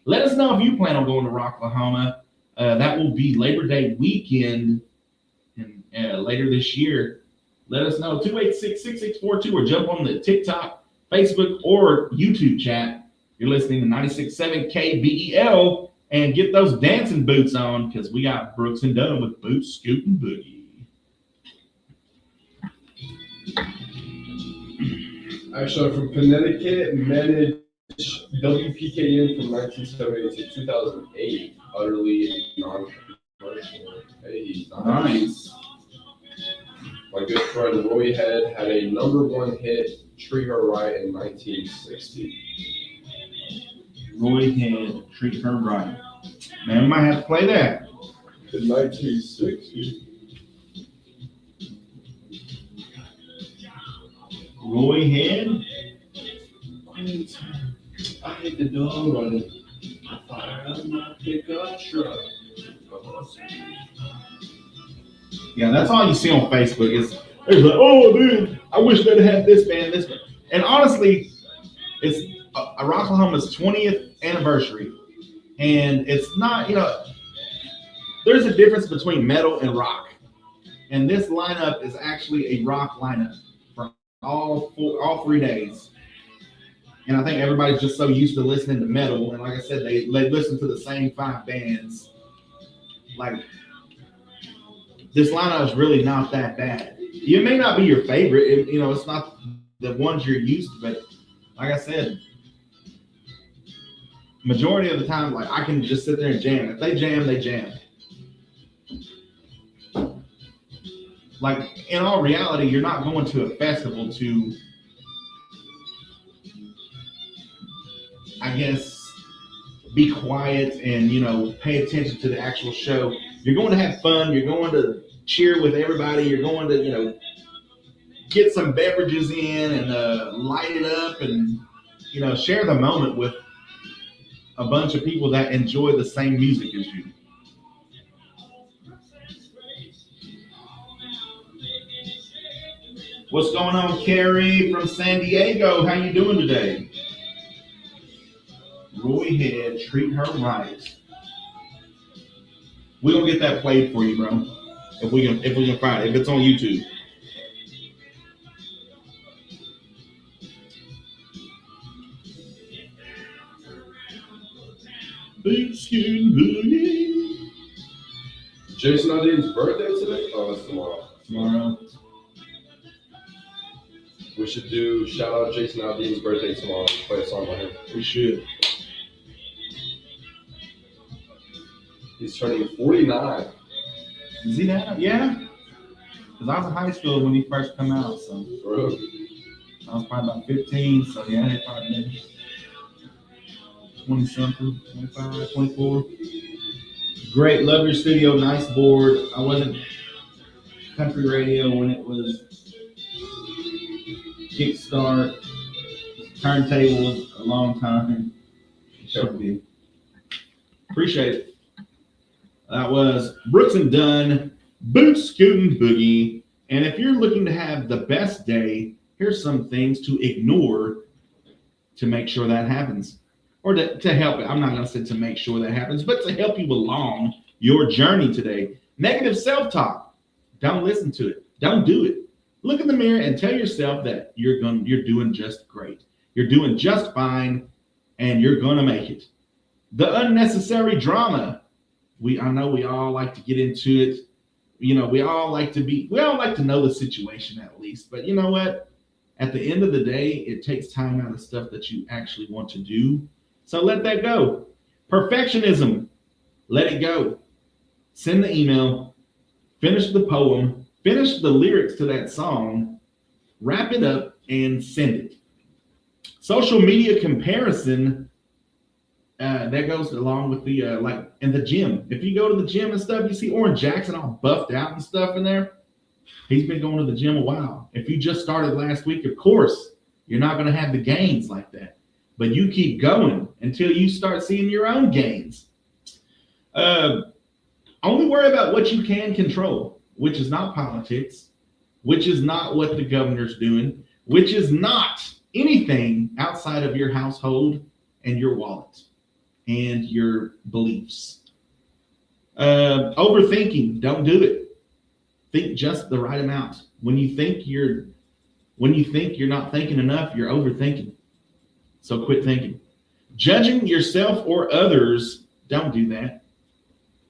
Speaker 1: Let us know if you plan on going to Rocklahoma. That will be Labor Day weekend and later this year. Let us know, 286-6642, or jump on the TikTok, Facebook, or YouTube chat. You're listening to 96.7 KBEL, and get those dancing boots on, because we got Brooks and Dunn with Boots, Scoot, and Boogie.
Speaker 2: Actually, from Connecticut, managed WPKN from 1978 to 2008, utterly non-commercial. Hey,
Speaker 1: Nice.
Speaker 2: My good friend Roy Head had a #1 hit, Treat Her Right, in 1960.
Speaker 1: Roy Head, Treat Her Right. Man, we might have to play that.
Speaker 2: In 1960.
Speaker 1: Roy Head.
Speaker 2: I hit the door running. I fire up my pickup truck.
Speaker 1: Yeah, that's all you see on Facebook is there's like, oh, dude, I wish they'd had this band, this band. And honestly, it's Rocklahoma's 20th anniversary. And it's not, there's a difference between metal and rock. And this lineup is actually a rock lineup for all 3 days. And I think everybody's just so used to listening to metal. And like I said, they listen to the same 5 bands. Like, this lineup is really not that bad. It may not be your favorite. It's not the ones you're used to. But like I said, majority of the time, like, I can just sit there and jam. If they jam, they jam. Like, in all reality, you're not going to a festival to, I guess, be quiet and, pay attention to the actual show. You're going to have fun. You're going to cheer with everybody. You're going to, get some beverages in and light it up and, share the moment with a bunch of people that enjoy the same music as you. What's going on, Carrie from San Diego? How you doing today? Roy Head, Treat Her Right. We're gonna get that played for you, bro. If we can find it. If it's on YouTube.
Speaker 2: Jason Aldean's birthday today? Oh, it's tomorrow.
Speaker 1: Tomorrow.
Speaker 2: We should do shout out Jason Aldean's birthday tomorrow. Play a song by him.
Speaker 1: We should.
Speaker 2: He's turning 49.
Speaker 1: Is he that? Yeah. Because I was in high school when he first come out, so
Speaker 2: Bro.
Speaker 1: I was probably about 15, so yeah, he probably been 20-something, 25, 24. Great, love your studio, nice board. I wasn't country radio when it was kickstart, turntable a long time. Should be. Appreciate it. That was Brooks and Dunn, Boots, Scootin' Boogie. And if you're looking to have the best day, here's some things to ignore to make sure that happens. Or to help it. I'm not going to say to make sure that happens, but to help you along your journey today. Negative self-talk. Don't listen to it. Don't do it. Look in the mirror and tell yourself that you're doing just great. You're doing just fine, and you're going to make it. The unnecessary drama. I know we all like to get into it. We all like to know the situation at least. But you know what? At the end of the day, it takes time out of stuff that you actually want to do. So let that go. Perfectionism. Let it go. Send the email. Finish the poem. Finish the lyrics to that song. Wrap it up and send it. Social media comparison. That goes along with the like in the gym. If you go to the gym and stuff, you see Oran Jackson all buffed out and stuff in there. He's been going to the gym a while. If you just started last week, of course, you're not going to have the gains like that. but you keep going until you start seeing your own gains. Only worry about what you can control, which is not politics, which is not what the governor's doing, which is not anything outside of your household and your wallet and your beliefs. Overthinking, don't do it. Think just the right amount. When you think you're not thinking enough, you're overthinking. So quit thinking. Judging yourself or others, don't do that.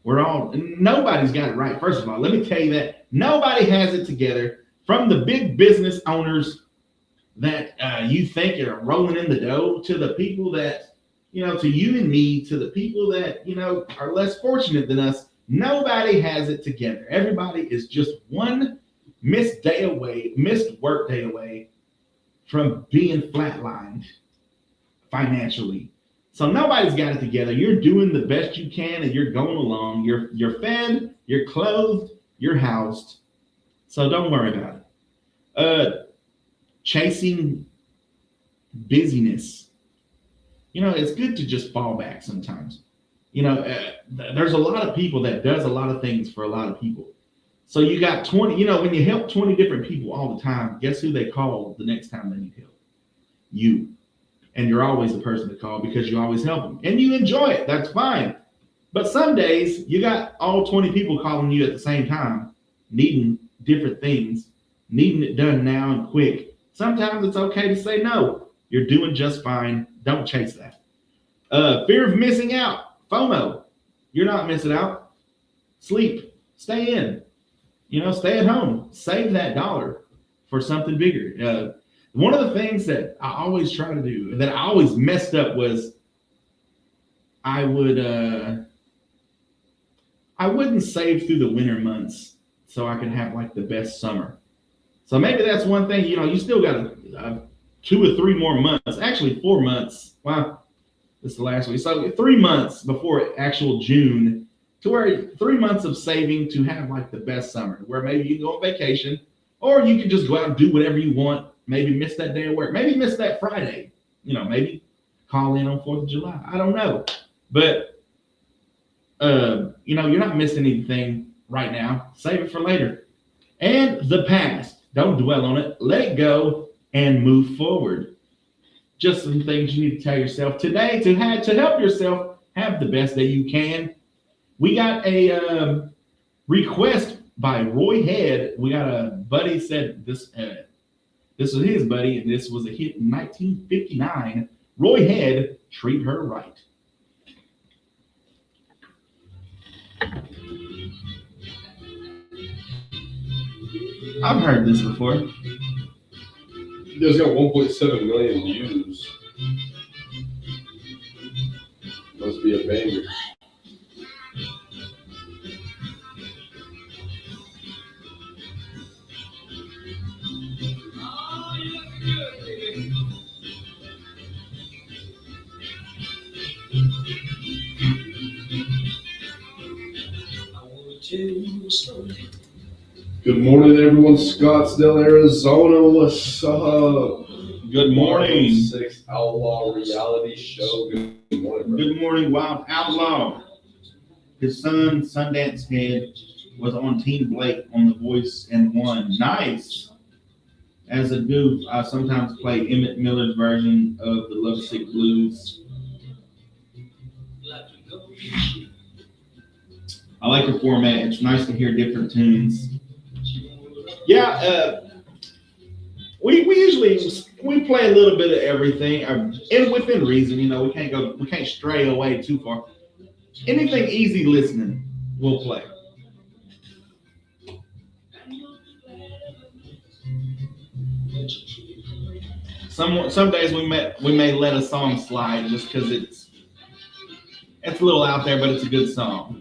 Speaker 1: Nobody's got it right. First of all, let me tell you that nobody has it together, from the big business owners that you think are rolling in the dough, to the people that, to you and me, to the people that, are less fortunate than us. Nobody has it together. Everybody is just one missed work day away from being flatlined financially. So nobody's got it together. You're doing the best you can and you're going along. You're fed, you're clothed, you're housed. So don't worry about it. Chasing busyness. It's good to just fall back sometimes. There's a lot of people that does a lot of things for a lot of people. So you got 20, when you help 20 different people all the time, guess who they call the next time they need help? You. And you're always the person to call because you always help them. And you enjoy it. That's fine. But some days you got all 20 people calling you at the same time, needing different things, needing it done now and quick. Sometimes it's okay to say no. You're doing just fine. Don't chase that. Fear of missing out. FOMO. You're not missing out. Sleep. Stay in. Stay at home. Save that dollar for something bigger. One of the things that I always try to do, that I always messed up, was I wouldn't save through the winter months so I could have like the best summer. So maybe that's one thing. You still got 2 or 3 more months, actually 4 months. Wow, this is the last week. So 3 months before actual June, to where 3 months of saving to have like the best summer, where maybe you can go on vacation, or you can just go out and do whatever you want. Maybe miss that day of work. Maybe miss that Friday. Maybe call in on 4th of July. I don't know. But, you're not missing anything right now. Save it for later. And the past. Don't dwell on it. Let it go and move forward. Just some things you need to tell yourself today to help yourself have the best day you can. We got a request by Roy Head. We got a buddy said this. This was his buddy, and this was a hit in 1959. Roy Head, Treat Her Right. I've heard this before.
Speaker 2: It's got 1.7 million views. Must be a banger. Good morning, everyone. Scottsdale, Arizona. What's up?
Speaker 1: Good morning.
Speaker 2: 6 Outlaw Reality Show. Good morning, bro.
Speaker 1: Good morning, Wild Outlaw. His son, Sundance Head, was on Team Blake on The Voice and won. Nice. As a goof, I sometimes play Emmett Miller's version of the Lovesick Blues. I like the format. It's nice to hear different tunes. Yeah, we usually play a little bit of everything, and within reason. We can't stray away too far. Anything easy listening, we'll play. Some days we may let a song slide just because it's a little out there, but it's a good song.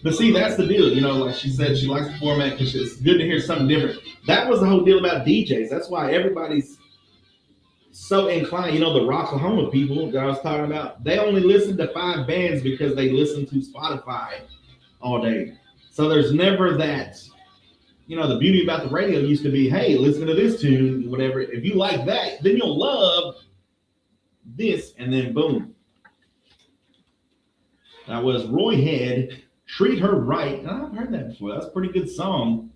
Speaker 1: But see, that's the deal. Like she said, she likes the format because it's good to hear something different. That was the whole deal about DJs. That's why everybody's so inclined. The Rocklahoma people that I was talking about, they only listen to 5 bands because they listen to Spotify all day. So there's never that, the beauty about the radio used to be, hey, listen to this tune, whatever. If you like that, then you'll love this, and then boom. That was Roy Head, Treat Her Right. And I've heard that before. That's a pretty good song.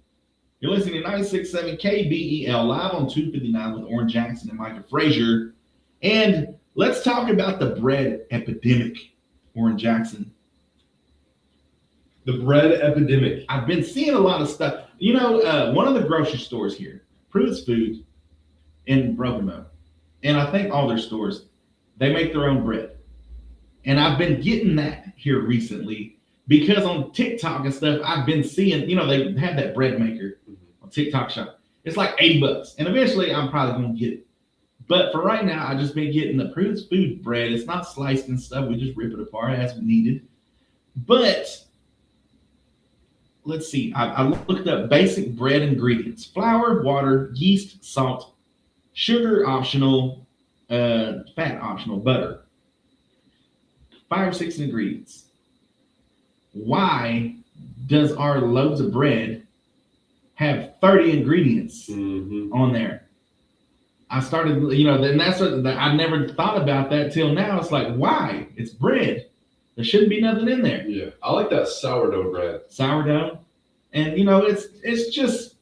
Speaker 1: You're listening to 96.7 KBEL live on 259 with Oran Jackson and Micah Frazier. And let's talk about the bread epidemic, Oran Jackson.
Speaker 2: The bread epidemic.
Speaker 1: I've been seeing a lot of stuff. One of the grocery stores here, Pruitt's Food in Broken Bow, and I think all their stores, they make their own bread. And I've been getting that here recently because on TikTok and stuff, I've been seeing, they have that bread maker on TikTok shop. It's like $80. And eventually I'm probably going to get it. But for right now, I've just been getting the Pruitt's Food bread. It's not sliced and stuff. We just rip it apart as needed. But let's see. I looked up basic bread ingredients: flour, water, yeast, salt, sugar optional, fat optional, butter. 5 or 6 ingredients. Why does our loaves of bread have 30 ingredients on there? I started, and that's what I never thought about that till now. It's like, why? It's bread. There shouldn't be nothing in there.
Speaker 2: Yeah, I like that sourdough bread.
Speaker 1: Sourdough. And, it's just,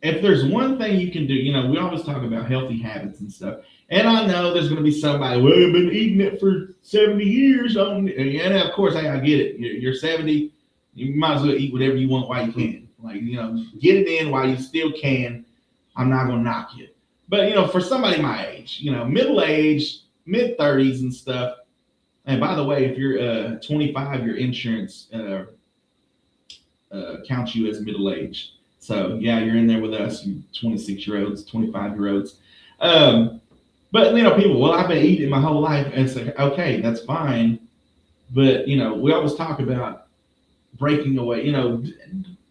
Speaker 1: if there's one thing you can do, we always talk about healthy habits and stuff. And I know there's going to be somebody, well, I've been eating it for 70 years. And of course, I get it. You're 70. You might as well eat whatever you want while you can. Like, get it in while you still can. I'm not going to knock you. But, for somebody my age, middle age, mid 30s and stuff. And by the way, if you're 25, your insurance counts you as middle age. So, yeah, you're in there with us, you 26-year-olds, 25-year-olds. But, people, well, I've been eating my whole life. And it's like, okay, that's fine. But, we always talk about breaking away,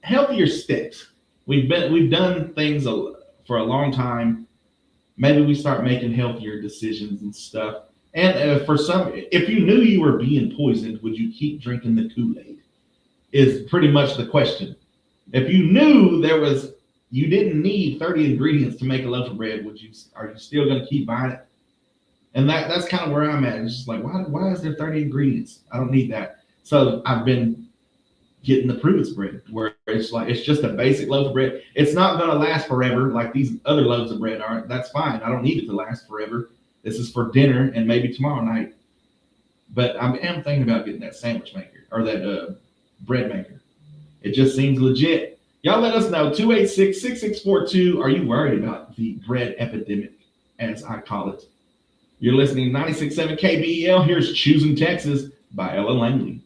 Speaker 1: healthier steps. We've done things for a long time. Maybe we start making healthier decisions and stuff. And for some, if you knew you were being poisoned, would you keep drinking the Kool-Aid? Is pretty much the question. If you knew you didn't need 30 ingredients to make a loaf of bread, are you still going to keep buying it? And that's kind of where I'm at. It's just like, why is there 30 ingredients? I don't need that. So I've been getting the Pruitt's bread, where it's just a basic loaf of bread. It's not going to last forever like these other loaves of bread aren't. That's fine. I don't need it to last forever. This is for dinner and maybe tomorrow night. But I am thinking about getting that sandwich maker or that bread maker. It just seems legit. Y'all let us know, 286-6642. Are you worried about the bread epidemic, as I call it? You're listening to 96.7 KBEL. Here's Choosing Texas by Ella Langley.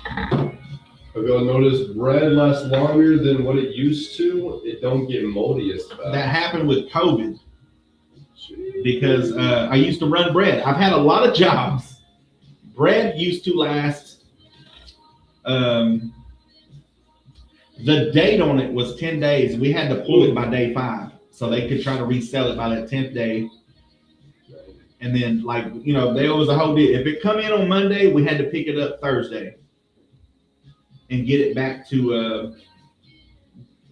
Speaker 2: Have y'all noticed bread lasts longer than what it used to? It don't get moldy as fast.
Speaker 1: That happened with COVID because I used to run bread. I've had a lot of jobs. Bread used to last, the date on it was 10 days. We had to pull it by day 5 so they could try to resell it by that 10th day. And then, there was a whole deal. If it come in on Monday, we had to pick it up Thursday and get it back to,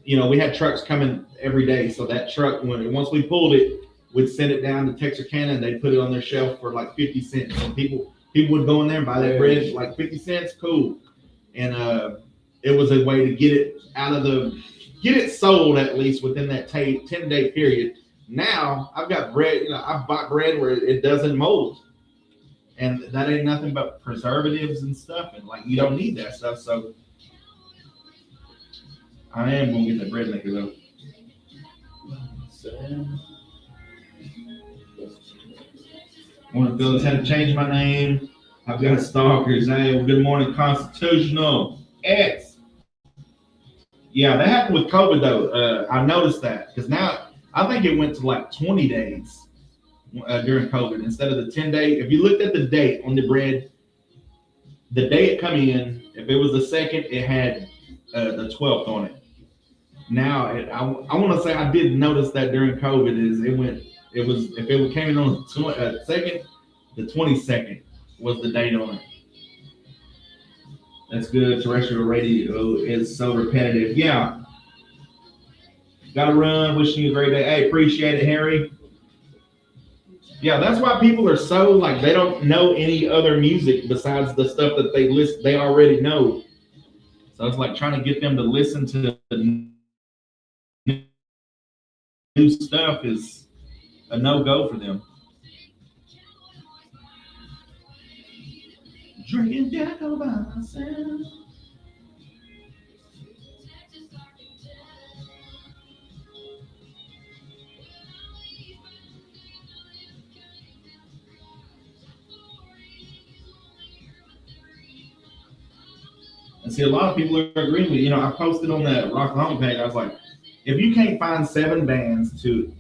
Speaker 1: we had trucks coming every day. So that truck, once we pulled it, we'd send it down to Texarkana and they'd put it on their shelf for like 50 cents. And people would go in there and buy that bread for like 50 cents. Cool. And it was a way to get it sold at least within that 10-day period. Now I've got bread, I've bought bread where it doesn't mold. And that ain't nothing but preservatives and stuff. And you don't need that stuff. So I am going to get that bread maker though. One of the fellas had to change my name. I've got stalkers. Hey, well, good morning, Constitutional X. Yeah, that happened with COVID though. I noticed that because now I think it went to like 20 days during COVID instead of the 10-day. If you looked at the date on the bread, the day it come in, if it was the 2nd, it had the 12th on it. Now, I want to say I did notice that during COVID if it came in on the 2nd, the 22nd was the date on it. That's good. Terrestrial radio is so repetitive. Yeah. Gotta run. Wishing you a great day. Hey, appreciate it, Harry. Yeah, that's why people are so like they don't know any other music besides the stuff that they already know. So it's like trying to get them to listen to the new stuff is a no-go for them. Drinking Jack all by myself. And see, a lot of people are agreeing with you. I posted on that Rock Home page. I was like, if you can't find 7 bands to,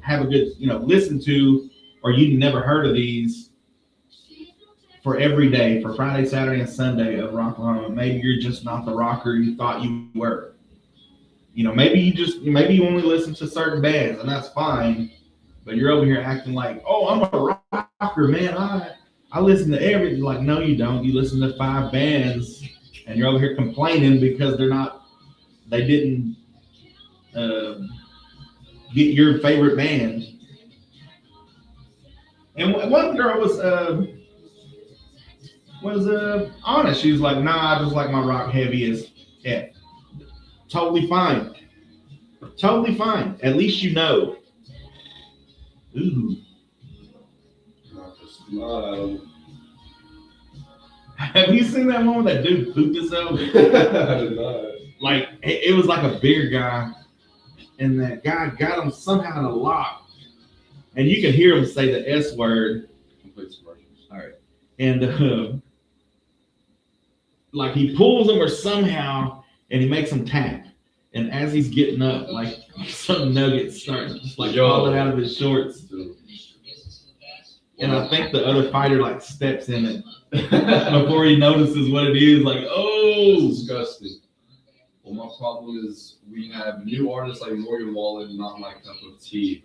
Speaker 1: have a good, listen to, or you never heard of these for every day, for Friday, Saturday, and Sunday of Rock Home, maybe you're just not the rocker you thought you were. Maybe you only listen to certain bands, and that's fine. But you're over here acting like, oh, I'm a rocker, man. I listen to everything. Like, no, you don't. You listen to 5 bands. And you're over here complaining because they didn't get your favorite band. And one girl was honest. She was like, nah, I just like my rock heavy as F. Totally fine. Totally fine. At least you know. Ooh. Have you seen that one where that dude pooped himself?
Speaker 2: I did not.
Speaker 1: Like, it was like a bigger guy, and that guy got him somehow in a lock, and you could hear him say the S word. All right. And, like, he pulls him or somehow, and he makes him tap. And as he's getting up, like, some nuggets start just, like, falling out of his shorts. And I think the other fighter, like, steps in it. Before he notices what it is, like, oh,
Speaker 2: disgusting. Well, my problem is we have new artists like Morgan Wallen, not my cup of tea.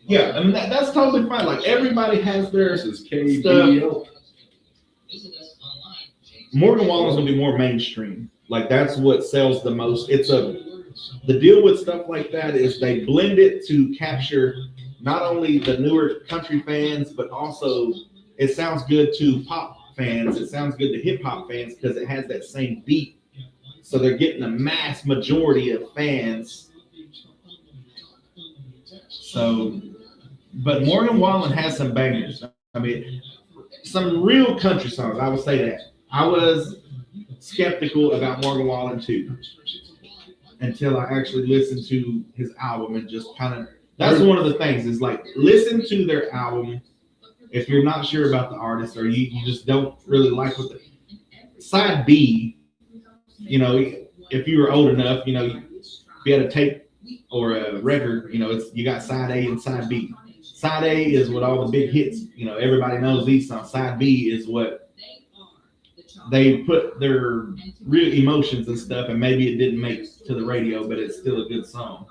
Speaker 1: Yeah, I mean that's totally fine. Like everybody has their
Speaker 2: stuff.
Speaker 1: Morgan Wallen's gonna be more mainstream. Like that's what sells the most. The deal with stuff like that is they blend it to capture not only the newer country fans, but also it sounds good to pop fans. It sounds good to hip hop fans because it has that same beat. So they're getting a mass majority of fans. So, but Morgan Wallen has some bangers. I mean, some real country songs. I would say that. I was skeptical about Morgan Wallen too until I actually listened to his album and just kind of. That's one of the things is like listen to their album. If you're not sure about the artist or you just don't really like what the side B, if you were old enough, if you had a tape or a record, you got side A and side B. Side A is what all the big hits, everybody knows these songs. Side B is what they put their real emotions and stuff, and maybe it didn't make to the radio, but it's still a good song.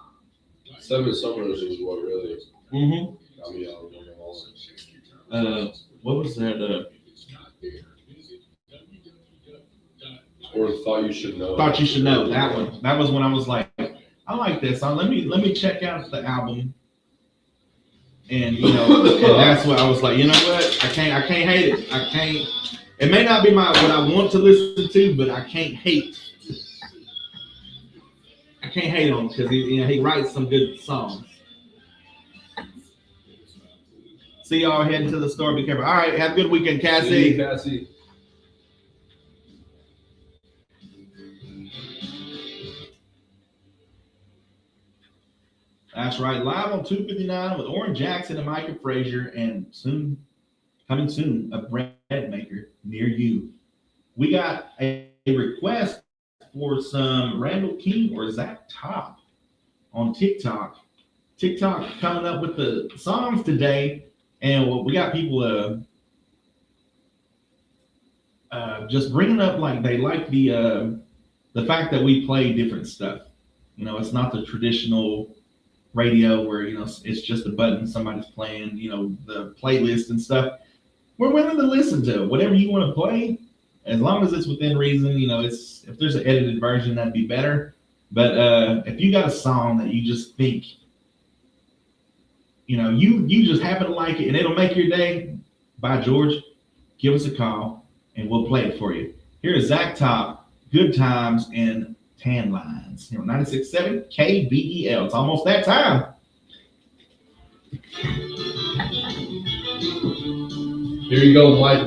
Speaker 2: 7 Summers is what really got me out of Morgan Wallen.
Speaker 1: What was that?
Speaker 2: Or Thought You Should Know.
Speaker 1: Thought You Should Know. That one. That was when I was like, I like this song. Let me check out the album. And and that's what I was like. You know what? I can't hate it. I can't. It may not be what I want to listen to, but I can't hate. I can't hate on him because he writes some good songs. See y'all heading to the store. Be careful. All right, have a good weekend, Cassie.
Speaker 2: See you, Cassie.
Speaker 1: That's right. Live on 259 with Oran Jackson and Micah Frazier, and coming soon, a bread maker near you. We got a request for some Randall King or Zach Top on TikTok. TikTok coming up with the songs today, and we got people just bringing up like they like the fact that we play different stuff. It's not the traditional radio where it's just a button somebody's playing. The playlist and stuff. We're willing to listen to whatever you want to play. as long as it's within reason, it's if there's an edited version, that'd be better. But if you got a song that you just think, you just happen to like it and it'll make your day, by George, give us a call and we'll play it for you. Here is Zach Top, Good Times and Tan Lines. 96.7 KBEL. It's almost that time.
Speaker 2: Here you go, Mike.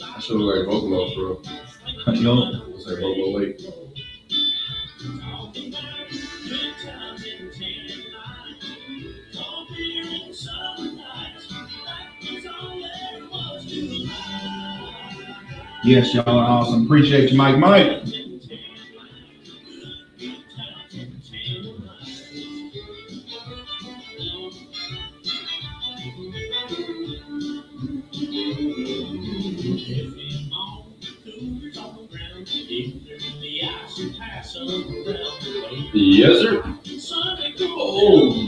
Speaker 2: I should have like vocal notes, bro. It's like vocal late.
Speaker 1: Yes, y'all are awesome. Appreciate you, Mike.
Speaker 2: Yes, sir. Oh.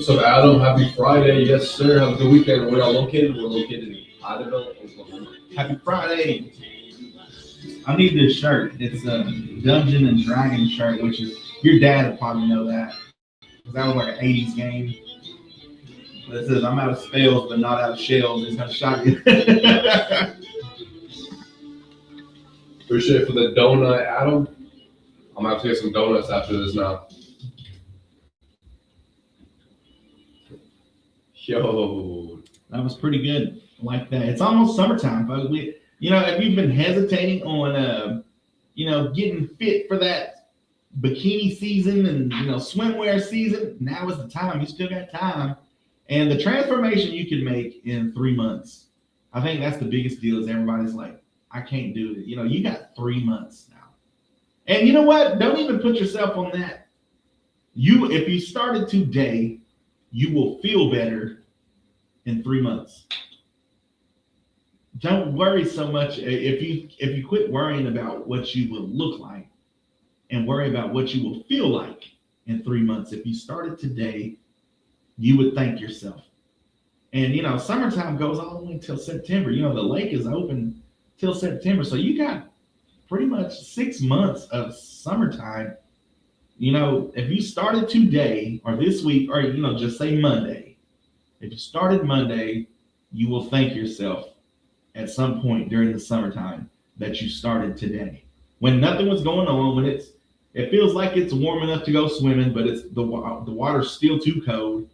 Speaker 2: So Adam, happy Friday. Yes, sir. Have a good weekend. Where y'all located? We're located in Idabel, Oklahoma.
Speaker 1: Happy Friday. I need this shirt. It's a Dungeon and Dragon shirt, which is, your dad would probably know that. That was like an 80s game. But it says, I'm out of spells, but not out of shells. It's going to shock you.
Speaker 2: Appreciate it for the donut, Adam. I'm going to have to get some donuts after this now. Yo.
Speaker 1: That was pretty good. Like that. It's almost summertime, folks. If you've been hesitating on, getting fit for that bikini season and, swimwear season, now is the time. You still got time. And the transformation you can make in 3 months, I think that's the biggest deal is everybody's like, I can't do it. You got 3 months now. And you know what? Don't even put yourself on that. If you started today, you will feel better in 3 months. Don't worry so much. If you quit worrying about what you will look like and worry about what you will feel like in 3 months, if you started today, you would thank yourself. And, summertime goes all the way till September. The lake is open till September. So you got pretty much 6 months of summertime. If you started today or this week, or, just say Monday, if you started Monday, you will thank yourself at some point during the summertime that you started today. When nothing was going on, when it feels like it's warm enough to go swimming, but it's the water's still too cold.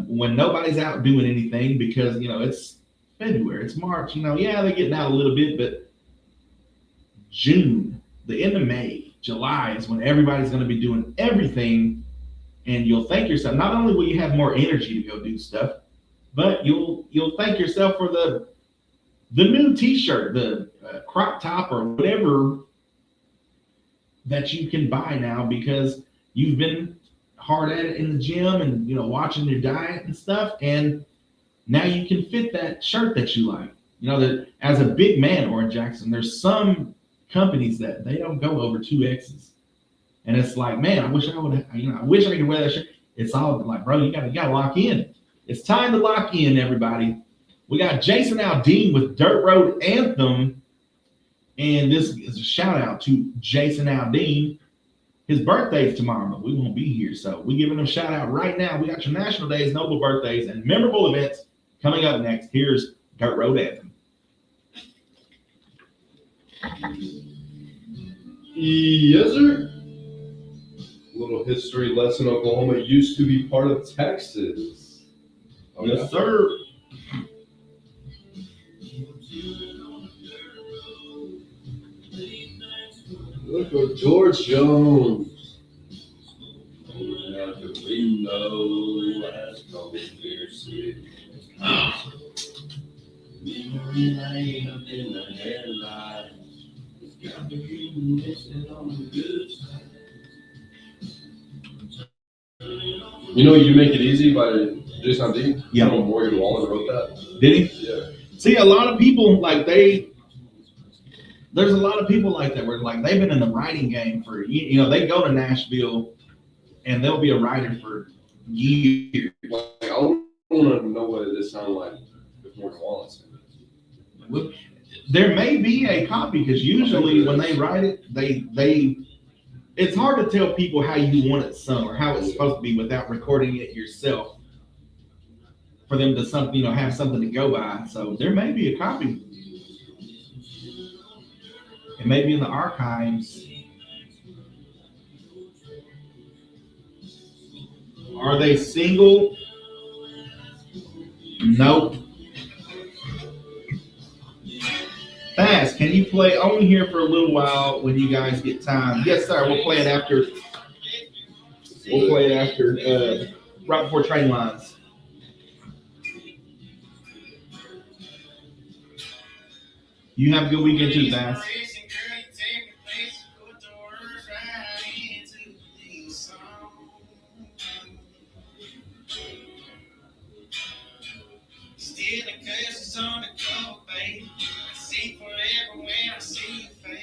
Speaker 1: When nobody's out doing anything because, it's February, it's March, they're getting out a little bit, but June, the end of May, July is when everybody's going to be doing everything, and you'll thank yourself. Not only will you have more energy to go do stuff, but you'll thank yourself for the new t-shirt, the crop top or whatever that you can buy now because you've been hard at it in the gym and, watching your diet and stuff. And now you can fit that shirt that you like. That as a big man, Oran Jackson, there's some companies that they don't go over 2X's. And it's like, man, I wish I would, I wish I could wear that shirt. It's all like, bro, you gotta lock in. It's time to lock in, everybody. We got Jason Aldean with Dirt Road Anthem. And this is a shout out to Jason Aldean. His birthday's tomorrow, but we won't be here. So we're giving him a shout out right now. We got your national days, notable birthdays, and memorable events coming up next. Here's Dirt Road Anthem.
Speaker 2: Yes, sir. Little history lesson. Oklahoma used to be part of Texas. Oh,
Speaker 1: Yes, sir.
Speaker 2: Look at George Jones. Out the window, as conspiracy. Memory light up in the headlights. It's got me feeling missing on the good side. You know, You Make It Easy by Jason D.
Speaker 1: Yeah.
Speaker 2: Morgan Wallen wrote that.
Speaker 1: Did he?
Speaker 2: Yeah.
Speaker 1: See, a lot of people there's a lot of people like that where like they've been in the writing game for they go to Nashville and they'll be a writer for years.
Speaker 2: Like, I want to know what it sounds like if Morgan Wallen said it.
Speaker 1: There may be a copy because usually when they write it, they it's hard to tell people how you want it sung or how it's supposed to be without recording it yourself for them to have something to go by. So there may be a copy. It may be in the archives. Are they single? Nope. Fast, can you play only here for a little while when you guys get time? Yes, sir. We'll play it after. Right before train lines. You have a good weekend too, Fast.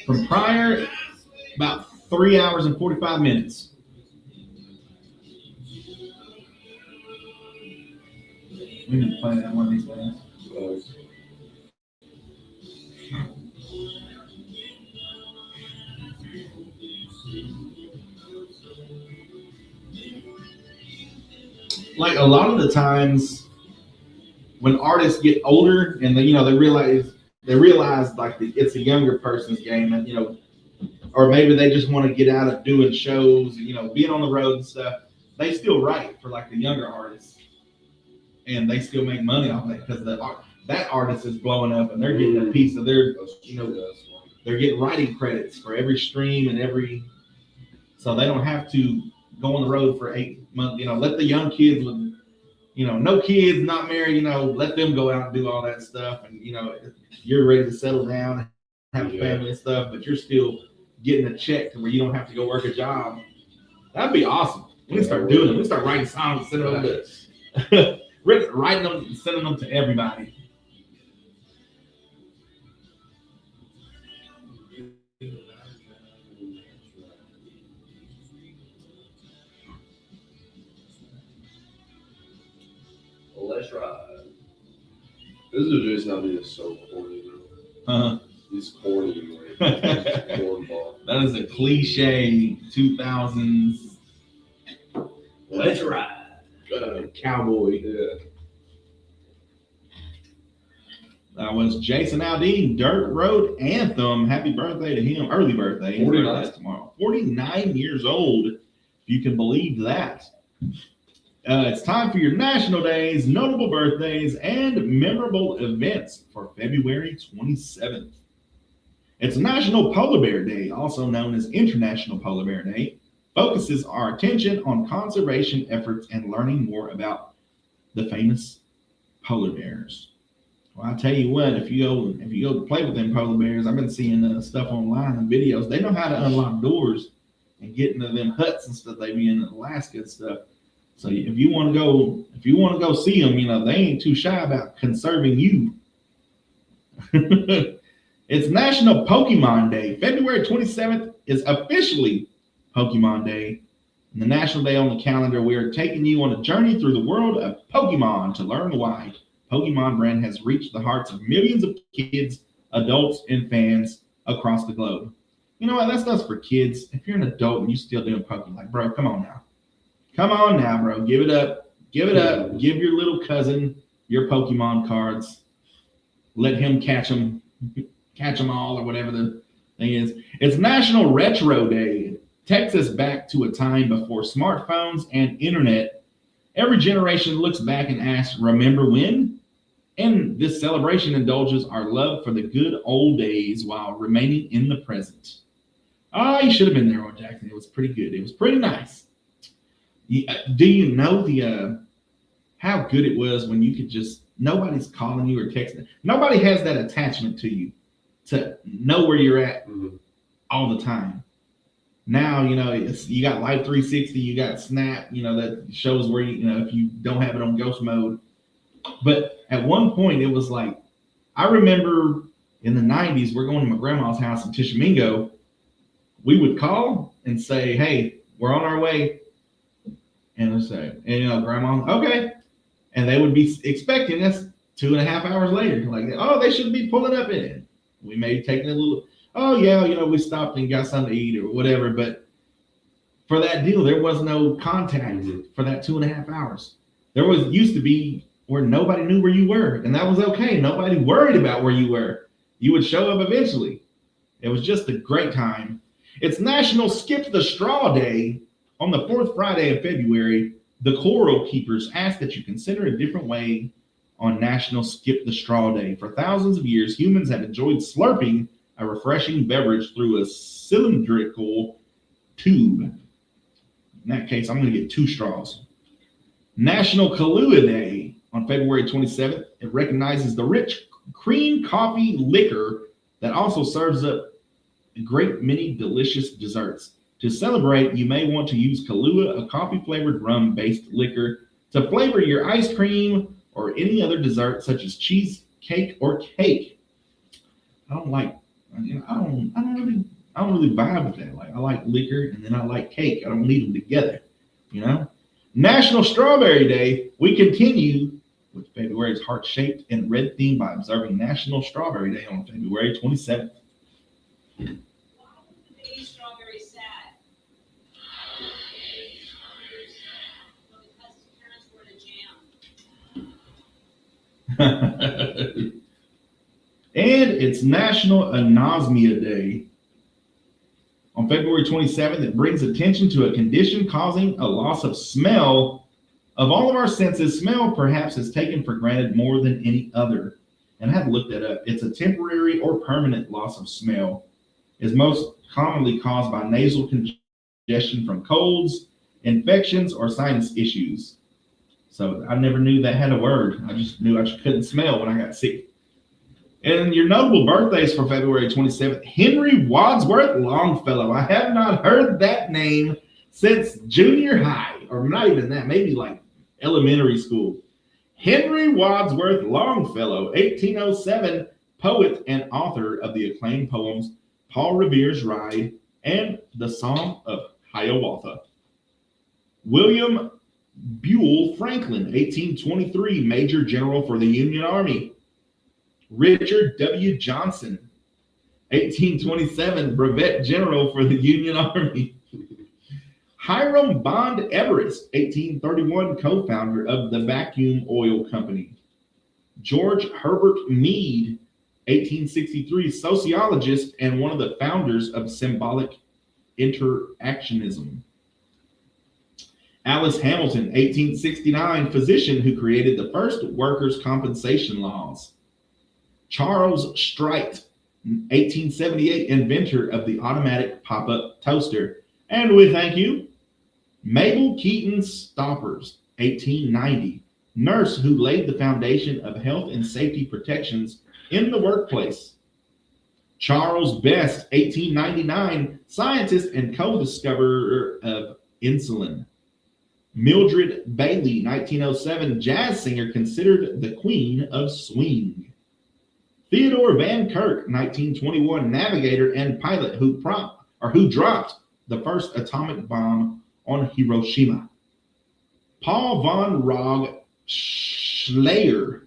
Speaker 1: From Pryor, about 3 hours and 45 minutes. We need to play that one of these days. Like a lot of the times when artists get older and they realize like it's a younger person's game, and or maybe they just want to get out of doing shows, being on the road and stuff. They still write for like the younger artists, and they still make money off that because that artist is blowing up and they're getting a piece of their, they're getting writing credits for every stream and so they don't have to go on the road for 8 months. Let the young kids with, no kids, not married, let them go out and do all that stuff. And, you're ready to settle down, have a family and stuff, but you're still getting a check to where you don't have to go work a job. That'd be awesome. We can start doing it. We start writing songs, sending them writing them, and sending them to everybody.
Speaker 2: Let's ride. This is Jason Aldean is so corny, though. He's corny.
Speaker 1: That is a cliche 2000s.
Speaker 2: Let's ride.
Speaker 1: Cowboy.
Speaker 2: Yeah.
Speaker 1: That was Jason Aldean, Dirt Road Anthem. Happy birthday to him. Early birthday.
Speaker 2: 49
Speaker 1: tomorrow. 49 years old. If you can believe that. It's time for your national days, notable birthdays, and memorable events for February 27th. It's National Polar Bear Day, also known as International Polar Bear Day. Focuses our attention on conservation efforts and learning more about the famous polar bears. Well, I tell you what, if you go to play with them polar bears, I've been seeing stuff online and videos. They know how to unlock doors and get into them huts and stuff they be in Alaska and stuff. So if you want to go see them, they ain't too shy about conserving you. It's National Pokemon Day. February 27th is officially Pokemon Day. And the national day on the calendar, we are taking you on a journey through the world of Pokemon to learn why Pokemon brand has reached the hearts of millions of kids, adults, and fans across the globe. You know what? That stuff's for kids. If you're an adult and you still doing Pokemon, like, bro, come on now. Come on now, bro. Give it up. Give it up. Give your little cousin your Pokemon cards. Let him catch them all, or whatever the thing is. It's National Retro Day. Takes us back to a time before smartphones and internet. Every generation looks back and asks, remember when? And this celebration indulges our love for the good old days while remaining in the present. Oh, you should have been there, Oran Jackson. It was pretty good. It was pretty nice. Do you know how good it was when you could just, nobody's calling you or texting. Nobody has that attachment to you to know where you're at all the time. Now, you know, you got Live 360, you got Snap, you know, that shows where you know, if you don't have it on ghost mode. But at one point, it was like, I remember in the 90s, we're going to my grandma's house in Tishomingo. We would call and say, hey, we're on our way. And they'd say, and you know, grandma, okay. And they would be expecting us 2.5 hours later. Like, oh, they should be pulling up in. We may be taking a little, oh, yeah, you know, we stopped and got something to eat or whatever. But for that deal, there was no contact for that 2.5 hours. There used to be where nobody knew where you were, and that was okay. Nobody worried about where you were. You would show up eventually. It was just a great time. It's National Skip the Straw Day. On the fourth Friday of February, the Coral Keepers ask that you consider a different way on National Skip the Straw Day. For thousands of years, humans have enjoyed slurping a refreshing beverage through a cylindrical tube. In that case, I'm going to get 2 straws. National Kahlua Day on February 27th. It recognizes the rich cream coffee liquor that also serves up a great many delicious desserts. To celebrate, you may want to use Kahlua, a coffee-flavored rum-based liquor, to flavor your ice cream or any other dessert, such as cheesecake or cake. I don't really vibe with that. Like, I like liquor and then I like cake. I don't need them together, you know? National Strawberry Day. We continue with February's heart-shaped and red theme by observing National Strawberry Day on February 27th.
Speaker 5: Why was the baby strawberry sad? Well, because his parents were in a jam.
Speaker 1: And it's National Anosmia Day. On February 27th, it brings attention to a condition causing a loss of smell. Of all of our senses, smell perhaps is taken for granted more than any other. And I had to look that up. It's a temporary or permanent loss of smell. It's most commonly caused by nasal congestion from colds, infections, or sinus issues. So I never knew that had a word. I just knew I couldn't smell when I got sick. And your notable birthdays for February 27th, Henry Wadsworth Longfellow. I have not heard that name since junior high, or not even that, maybe like elementary school. Henry Wadsworth Longfellow, 1807, poet and author of the acclaimed poems Paul Revere's Ride and the Song of Hiawatha. William Buell Franklin, 1823, Major General for the Union Army. Richard W. Johnson, 1827, Brevet General for the Union Army. Hiram Bond Everest, 1831, co-founder of the Vacuum Oil Company. George Herbert Mead, 1863, sociologist and one of the founders of symbolic interactionism. Alice Hamilton, 1869, physician who created the first workers' compensation laws. Charles Strite, 1878, inventor of the automatic pop-up toaster. And we thank you. Mabel Keaton Stoppers, 1890, nurse who laid the foundation of health and safety protections in the workplace. Charles Best, 1899, scientist and co-discoverer of insulin. Mildred Bailey, 1907, jazz singer considered the queen of swing. Theodore Van Kirk, 1921, navigator and pilot who dropped the first atomic bomb on Hiroshima. Paul von Rogge Schleyer.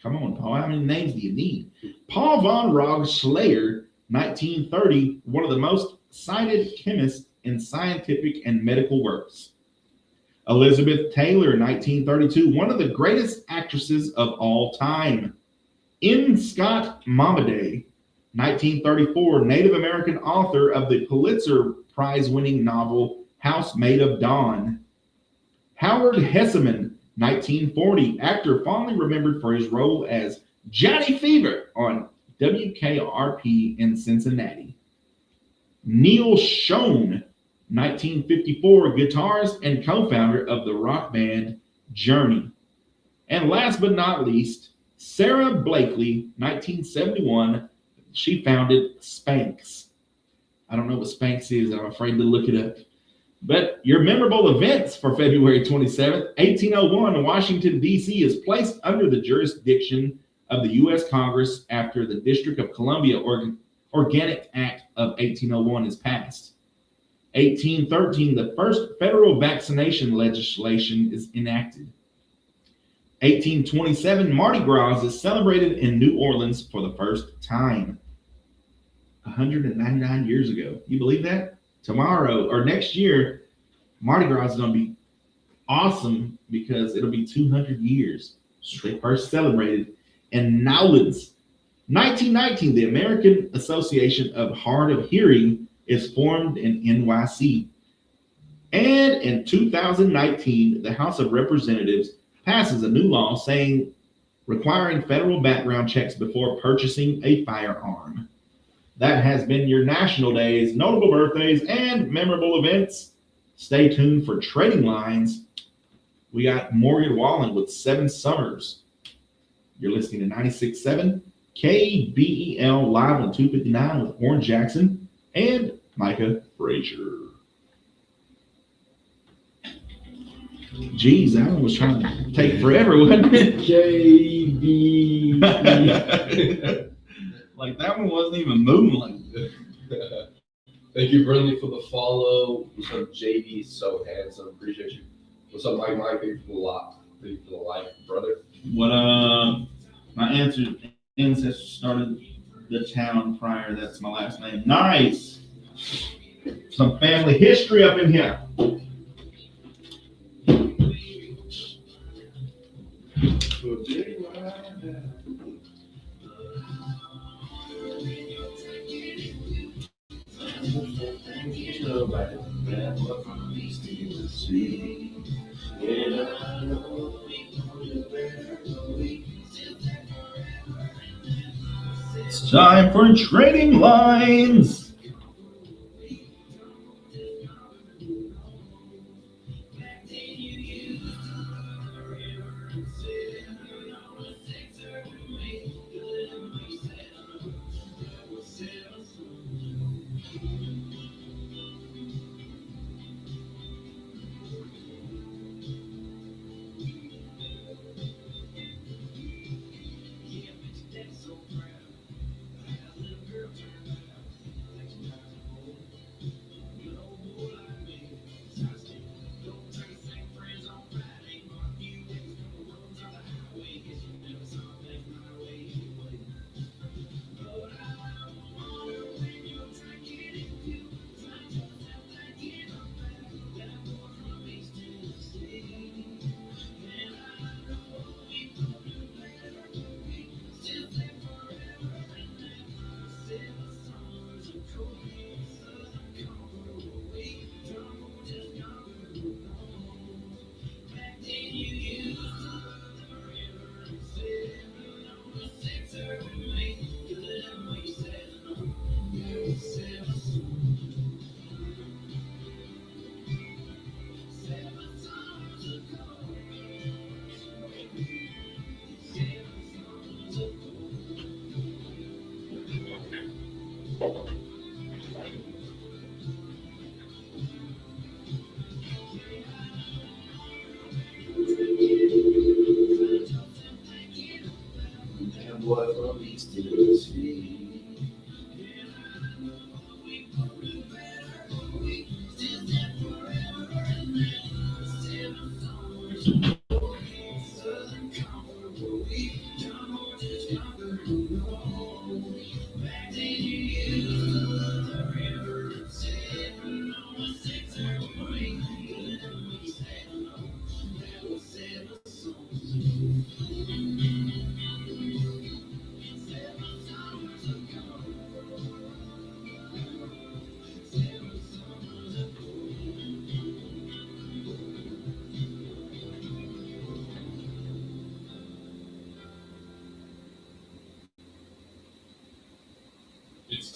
Speaker 1: Come on, Paul, how many names do you need? Paul von Rogge Schleyer, 1930, one of the most cited chemists in scientific and medical works. Elizabeth Taylor, 1932, one of the greatest actresses of all time. N. Scott Momaday, 1934, Native American author of the Pulitzer Prize-winning novel House Made of Dawn. Howard Hesseman, 1940, actor fondly remembered for his role as Johnny Fever on WKRP in Cincinnati. Neil Schon, 1954, guitarist and co-founder of the rock band Journey. And last but not least, Sarah Blakely, 1971, she founded Spanx. I don't know what Spanx is. I'm afraid to look it up. But your memorable events for February 27th, 1801, Washington, D.C. is placed under the jurisdiction of the U.S. Congress after the District of Columbia Organic Act of 1801 is passed. 1813, the first federal vaccination legislation is enacted. 1827, Mardi Gras is celebrated in New Orleans for the first time. 199 years ago. You believe that? Tomorrow or next year, Mardi Gras is going to be awesome because it'll be 200 years. They first celebrated in Nowlands. 1919, the American Association of Hard of Hearing is formed in NYC. And in 2019, the House of Representatives passes a new law saying requiring federal background checks before purchasing a firearm. That has been your national days, notable birthdays, and memorable events. Stay tuned for Trading Lines. We got Morgan Wallen with 7 Summers. You're listening to 96.7 KBEL live on 259 with Oran Jackson and Micah Frazier. Geez, that one was trying to take forever, wasn't it?
Speaker 2: JB.
Speaker 1: Like that one wasn't even moving like that.
Speaker 2: Thank you, Brendan, for the follow. What's up, JB? So handsome. Appreciate you. What's up, Mike? Thank you for the lot. Thank you for the life, brother.
Speaker 1: What my ancestors started the town prior. That's my last name. Nice. Some family history up in here. It's time for Trading Lines.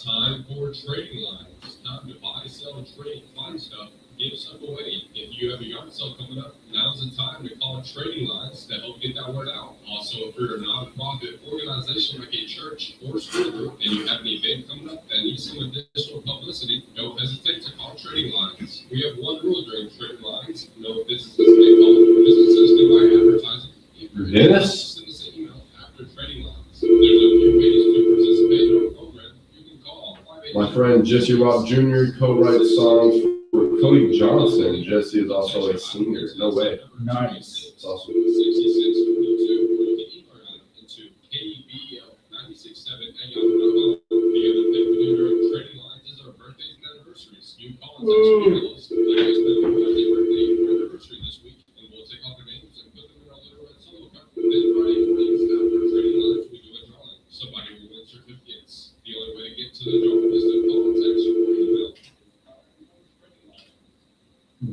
Speaker 2: Time for trading lines. Time to buy, sell, trade, find stuff, give stuff away. If you have a yard sale coming up, now's the time to call trading lines to help get that word out. Also, if you're a nonprofit organization like a church or school group and you have an event coming up that needs some additional publicity, don't hesitate to call trading lines. We have one rule during trading lines: no businesses may call, businesses can buy advertising. If you're
Speaker 6: Dennis?
Speaker 2: send us an email after trading lines. There's a few ways to participate in our program. You can call
Speaker 6: My friend Jesse Robb Jr. co-writes songs for Cody Johnson. Jesse is also a singer. No way.
Speaker 1: Nice.
Speaker 6: It's awesome.
Speaker 2: 6642, or you can email them into KBL967@yahoo.com. The other thing we do during trading lines is our birthdays and anniversaries. You can call and text email us. Let us know who has a birthday or anniversary this week, and we'll take all their names and put them in our little red solo cup. Then Friday mornings after trading lines, we do a drawing. Somebody will win certificates. The only way to get to the drawing is to call, text, or email.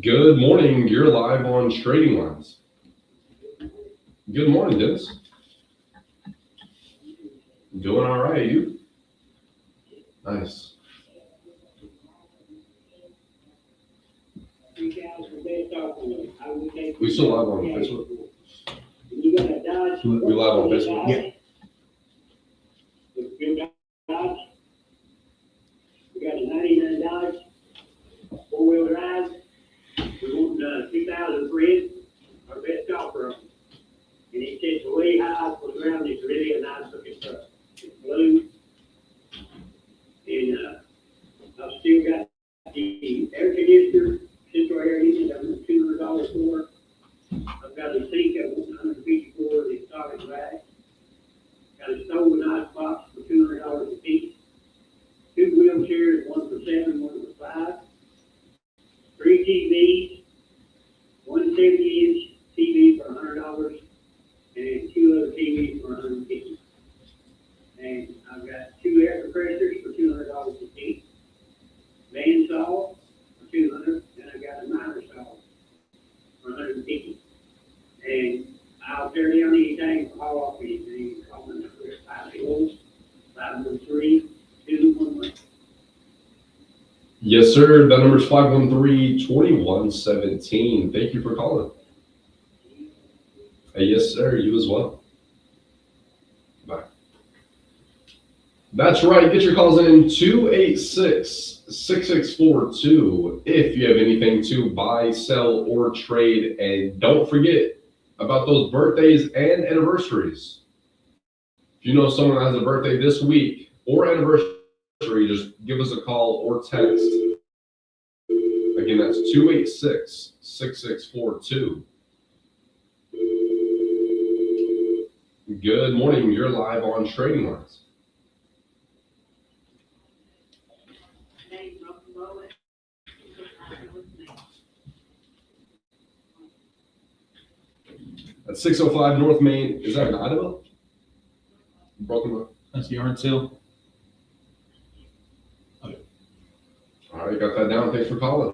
Speaker 6: Good morning. You're live on Trading Lines. Good morning, Dennis. Doing all right, you? Nice. We still live on Facebook? We live on Facebook?
Speaker 1: Yeah.
Speaker 7: We got a 99 Dodge, four-wheel drive. We want 2,000 for it, our best offer. And it sits way high off the ground. It's really a nice looking truck. It's blue. And I've still got the air conditioner, central air heating, I'm $200 for. I've got a sink at $154, the solid glass. Got a stove and ice box for $200 a piece. Two wheelchairs, one for $7, one for $5. 3 TVs, one 70-inch TV for $100, and 2 other TVs for $150. And I've got 2 air compressors for $200 a piece. Bandsaw for $200, and I got a miter saw for $150. And I'll tear down anything, haul off anything. Call my number at 513-211.
Speaker 6: Yes, sir. That number is 513-2117. Thank you for calling. Yes, sir. You as well. Bye. That's right. Get your calls in 286-6642 if you have anything to buy, sell, or trade. And don't forget about those birthdays and anniversaries. If you know someone that has a birthday this week or anniversary, just give us a call or text. Again, that's 286-6642. Good morning. You're live on Trading Lines. At 605 North Main, is that in Idaho? Broken Bow?
Speaker 1: That's yard sale.
Speaker 6: All right, got that down. Thanks for calling.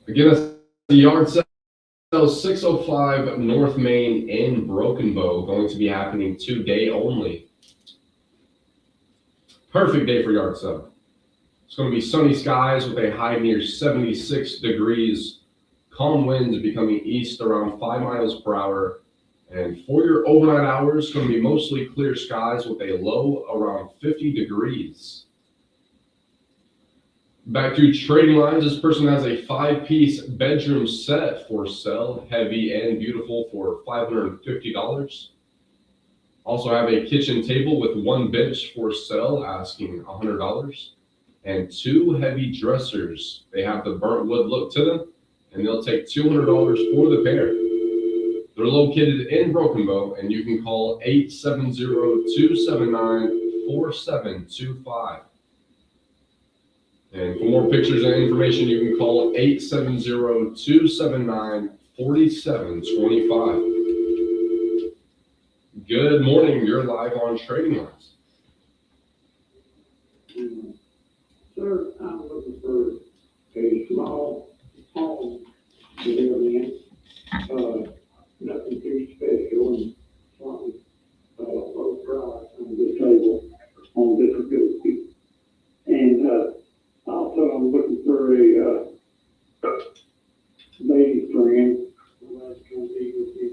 Speaker 6: Again, that's the yard sale, 605 North Main in Broken Bow, going to be happening today only. Perfect day for yard sale. It's going to be sunny skies with a high near 76 degrees. Calm winds becoming east around 5 miles per hour. And for your overnight hours, it's going to be mostly clear skies with a low around 50 degrees. Back to Trading Lines. This person has a 5-piece bedroom set for sale, heavy and beautiful, for $550. Also have a kitchen table with 1 bench for sale, asking $100. And 2 heavy dressers. They have the burnt wood look to them, and they'll take $200 for the pair. They're located in Broken Bow, and you can call 870-279-4725. And for more pictures and information, you can call 870-279-4725. Good morning. You're live on Trading Lines.
Speaker 7: Sir, I'm looking for a small home to live in. Nothing too special and something low price. I'm just lady friend, who likes to come be with me,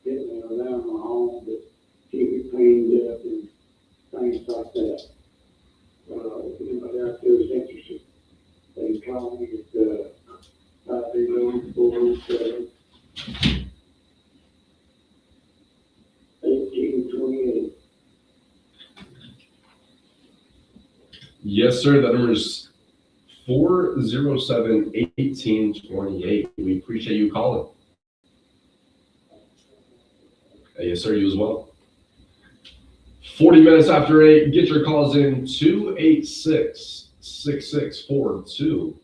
Speaker 7: getting around my home, but keep it cleaned up and things like that. If anybody out there is interested, they call me at, 580-407. 1828.
Speaker 6: Yes, sir. That number is 407-1828. We appreciate you calling. Yes, sir. You as well. 40 minutes after 8. Get your calls in 286-6642.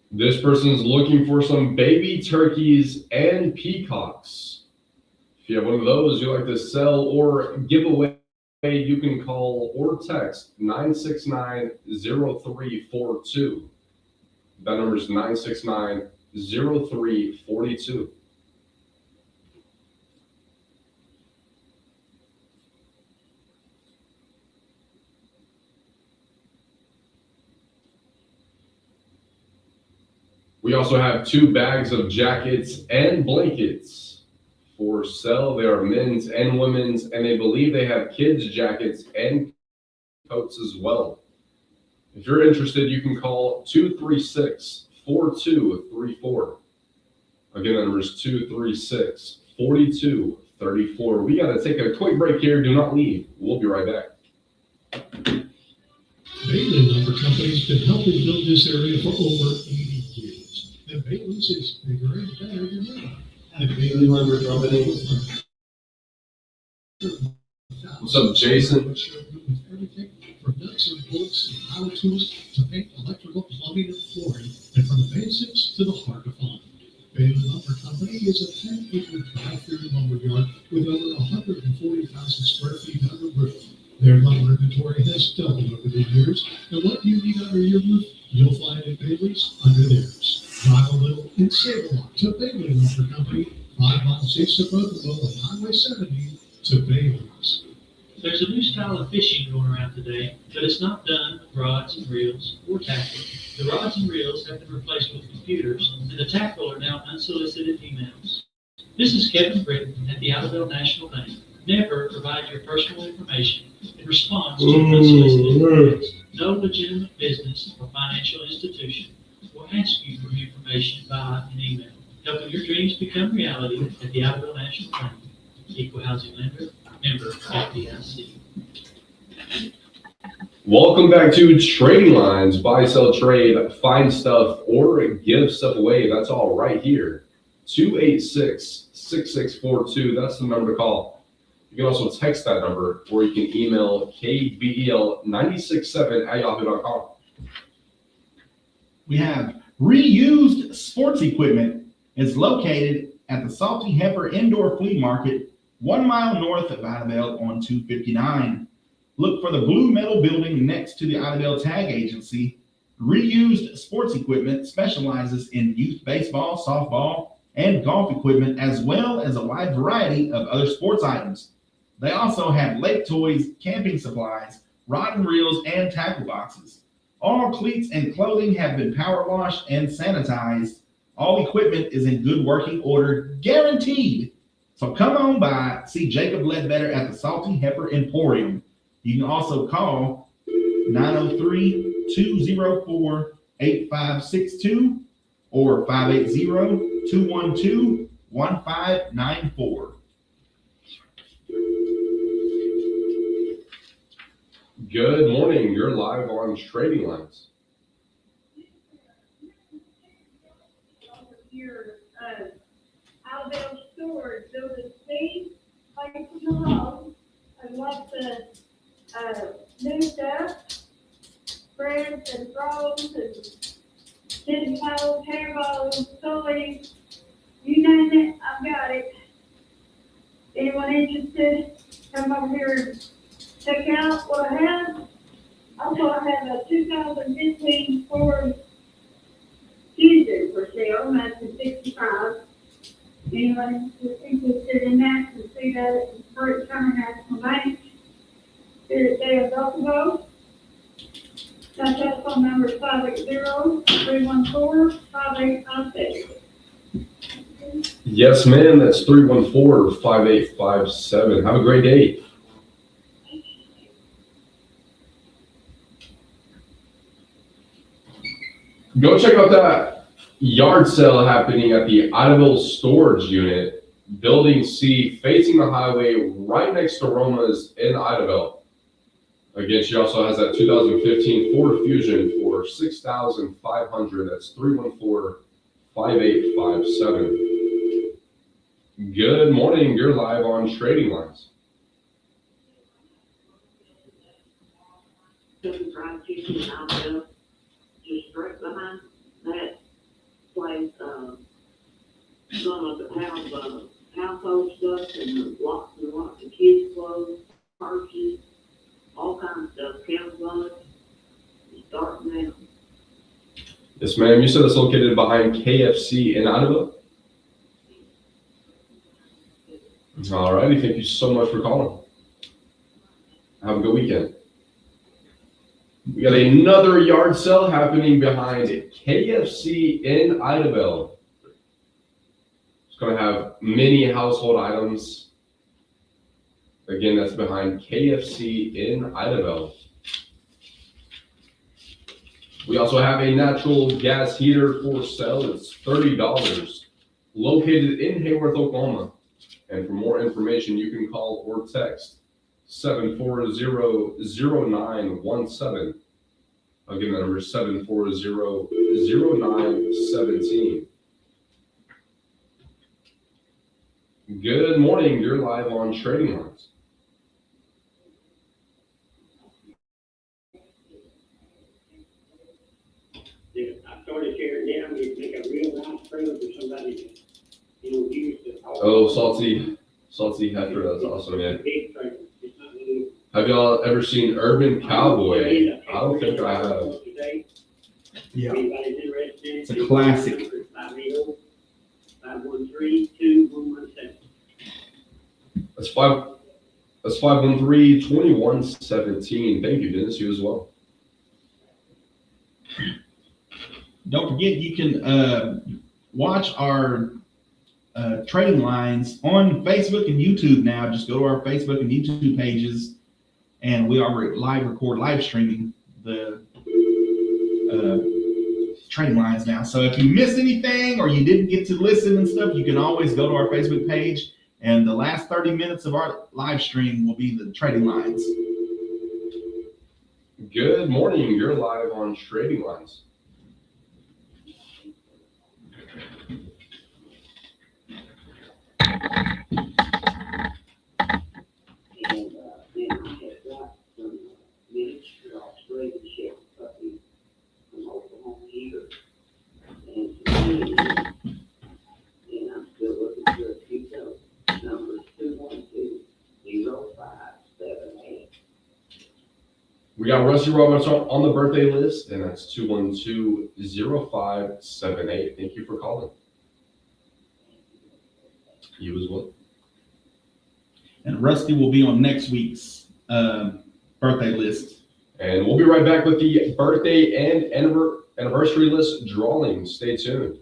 Speaker 6: This person's looking for some baby turkeys and peacocks. If you have one of those you like to sell or give away, you can call or text 969-0342. That number is 969-0342. We also have 2 bags of jackets and blankets for sale. They are men's and women's, and they believe they have kids' jackets and coats as well. If you're interested, you can call 236-4234. Again, the number is 236-4234. We got to take a quick break here. Do not leave. We'll be right back.
Speaker 8: Bailey Lumber Company's been helping build this area for over 80 years. And Bailey's is bigger and better than ever. And Bailey Lumber Company.
Speaker 6: What's up, Jason?
Speaker 8: Everything from nuts and bolts and power tools to paint, electrical, plumbing, and flooring, and from the basics to the hard to find. Bailey Lumber Company is a 10-acre dry-free lumber yard with over 140,000 square feet under roof. Their lumber inventory has doubled over the years, and what you need under your roof, you'll find at Bailey's under theirs. Drive a little and save a lot to Bailey Lumber Company, 5 miles east of Oakville on Highway 70 to Bailey's.
Speaker 9: There's a new style of fishing going around today, but it's not done with rods and reels or tackle. The rods and reels have been replaced with computers, and the tackle are now unsolicited emails. This is Kevin Britton at the Alabama National Bank. Never provide your personal information in response to unsolicited emails. No legitimate business or financial institution will ask you for information via an email. Helping your dreams become reality at the Alabama National Bank. Equal housing lender. Member FDIC.
Speaker 6: Welcome back to Trading Lines. Buy, sell, trade, find stuff, or give stuff away. That's all right here. 286-6642. That's the number to call. You can also text that number, or you can email kbel967@yahoo.com.
Speaker 1: We have reused sports equipment. It's located at the Salty Heifer Indoor Flea Market, 1 mile north of Idabel on 259. Look for the blue metal building next to the Idabel Tag Agency. Reused sports equipment specializes in youth baseball, softball, and golf equipment, as well as a wide variety of other sports items. They also have lake toys, camping supplies, rod and reels, and tackle boxes. All cleats and clothing have been power washed and sanitized. All equipment is in good working order, guaranteed. So come on by, see Jacob Ledbetter at the Salty Heifer Emporium. You can also call 903-204-8562 or 580-212-1594.
Speaker 6: Good morning. You're live on Trading Lines.
Speaker 5: Your Alabama store built a space like in the hall and lots of new stuff, breads and rolls and kitten bows, hair bows, toys, you name it, I've got it. Anyone interested? Come over here and check out what I have. Also, I have a 2015 Ford Fusion for sale, that's a 65. Anyone who's interested in that can see that at First Summer National Bank. here at Day of Buffalo. My telephone number is 580-314-5856.
Speaker 6: Yes, ma'am. That's 314-5857. Have a great day. Go check out that yard sale happening at the Idaville Storage Unit, Building C, facing the highway right next to Roma's in Idaville. Again, she also has that 2015 Ford Fusion for $6,500. That's 314-5857. Good morning. You're live on Trading Lines.
Speaker 10: Fried chicken and Alabama, just right behind that place, some of the household stuff and lots and lots of kids' clothes, purses, all kinds of stuff, camouflage, starting now.
Speaker 6: Yes, ma'am. You said it's located behind KFC in Idaville? All righty. Thank you so much for calling. Have a good weekend. We got another yard sale happening behind KFC in Idaville. It's going to have many household items. Again, that's behind KFC in Idaville. We also have a natural gas heater for sale. It's $30, located in Hayworth, Oklahoma. And for more information, you can call or text 740-0917. Again, the number is 740-0917. Good morning. You're live on Trading Lines.
Speaker 7: Yeah, I started sharing down, you make a real nice friend for somebody that, use to.
Speaker 6: Oh, salty heifer. That's awesome, man.
Speaker 7: Big friend. It's not little.
Speaker 6: Have y'all ever seen Urban Cowboy? I don't think I have.
Speaker 1: Yeah.
Speaker 7: Anybody's interested?
Speaker 1: It's a classic.
Speaker 7: 580-513-2117.
Speaker 6: That's 513-2117. Thank you, Dennis. You as well.
Speaker 1: Don't forget, you can watch our Trading Lines on Facebook and YouTube now. Just go to our Facebook and YouTube pages, and we are live streaming the Trading Lines now. So if you missed anything or you didn't get to listen and stuff, you can always go to our Facebook page, and the last 30 minutes of our live stream will be the Trading Lines.
Speaker 6: Good morning. You're live on Trading Lines.
Speaker 10: And, then I had got some miniature Australian Shepherd puppies from Oklahoma here. And some meat. And I'm still looking for a few those. Number is 212-0578.
Speaker 6: We got Rusty Roberts on the birthday list, and that's 212-0578. Thank you for calling. You as well.
Speaker 1: And Rusty will be on next week's birthday list.
Speaker 6: And we'll be right back with the birthday and anniversary list drawing. Stay tuned.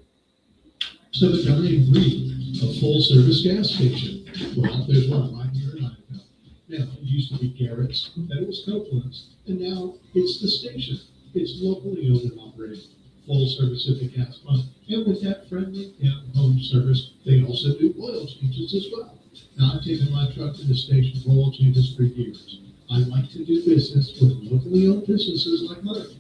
Speaker 8: Civic County Green, a full-service gas station. Well, there's one right here in Idaho. Now, it used to be Garrett's, then it was Copeland's, and now it's the station. It's locally owned and operated, full-service Civic gas pump. And with that friendly home service, they also do oil changes as well. Now, I've taken my truck to the station for oil changes for years. I like to do business with locally owned businesses like mine.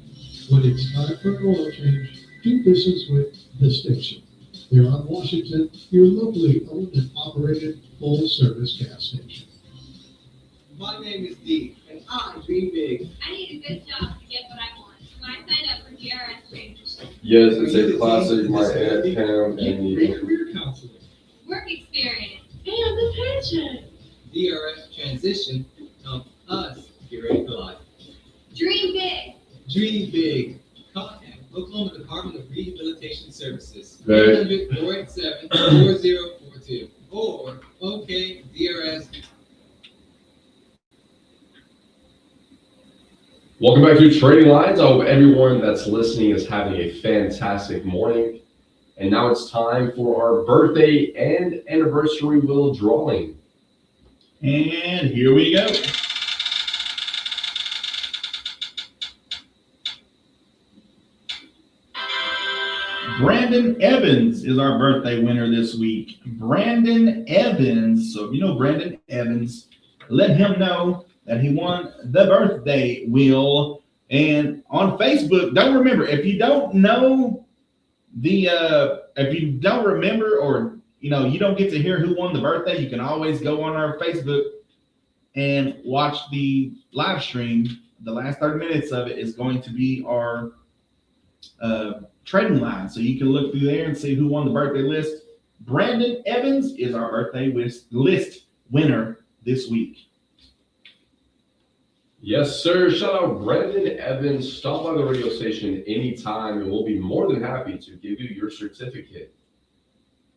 Speaker 8: When it's time for an oil change, do business with the station. They're on Washington, your locally owned and operated full-service gas station.
Speaker 11: My name is Dee, and I dream big.
Speaker 4: I need a good job to get what I want. When I signed up for DRS Trainers,
Speaker 6: Yes, it's a classic. My Aunt Pam and
Speaker 11: Get
Speaker 6: me.
Speaker 11: career counseling.
Speaker 4: work experience, and the pension.
Speaker 11: DRS transition helps us get ready for life.
Speaker 4: Dream big.
Speaker 11: Dream big. Contact Oklahoma Department of Rehabilitation Services.
Speaker 6: Right.
Speaker 11: 800-487-4042 or OKDRS.
Speaker 6: Welcome back to Trading Lines. I hope everyone that's listening is having a fantastic morning. And now it's time for our birthday and anniversary wheel drawing.
Speaker 1: And here we go. Brandon Evans is our birthday winner this week. Brandon Evans. So if you know Brandon Evans, let him know that he won the birthday wheel. And on Facebook, don't remember, if you don't know if you don't remember, or you don't get to hear who won the birthday, you can always go on our Facebook and watch the live stream. The last 30 minutes of it is going to be our trading line. So you can look through there and see who won the birthday list. Brandon Evans is our birthday list winner this week.
Speaker 6: Yes, sir. Shout out Brandon Evans. Stop by the radio station anytime, and we'll be more than happy to give you your certificate.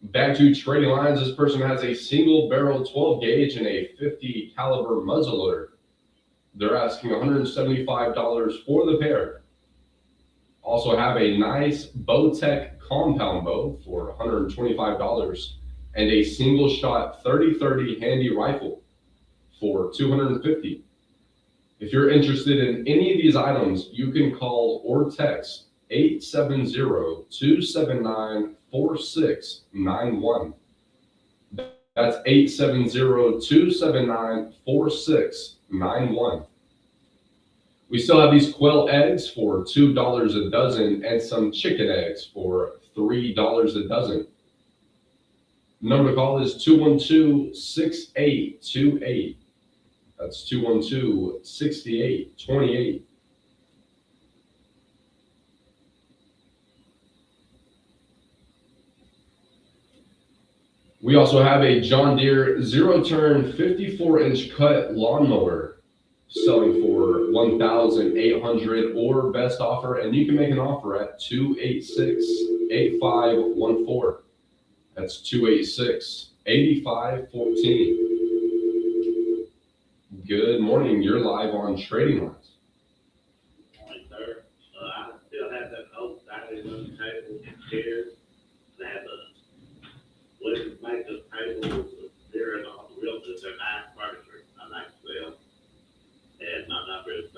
Speaker 6: Back to Trading Lines. This person has a single barrel 12 gauge and a 50 caliber muzzleloader. They're asking $175 for the pair. Also have a nice Bowtech compound bow for $125 and a single shot 30-30 handy rifle for $250. If you're interested in any of these items, you can call or text 870-279-4691. That's 870-279-4691. We still have these quail eggs for $2 a dozen and some chicken eggs for $3 a dozen. Number to call is 212-6828. That's 212-6828. We also have a John Deere zero-turn 54-inch cut lawnmower selling for $1,800 or best offer, and you can make an offer at 286-8514. That's 286-8514. Good morning. You're live on Trading Lines.
Speaker 7: Morning, sir. I still have that old sided on the table, chairs, and I have a wooden makeup table with zero and all the realtors, they're nice furniture, I like to sell. And my number is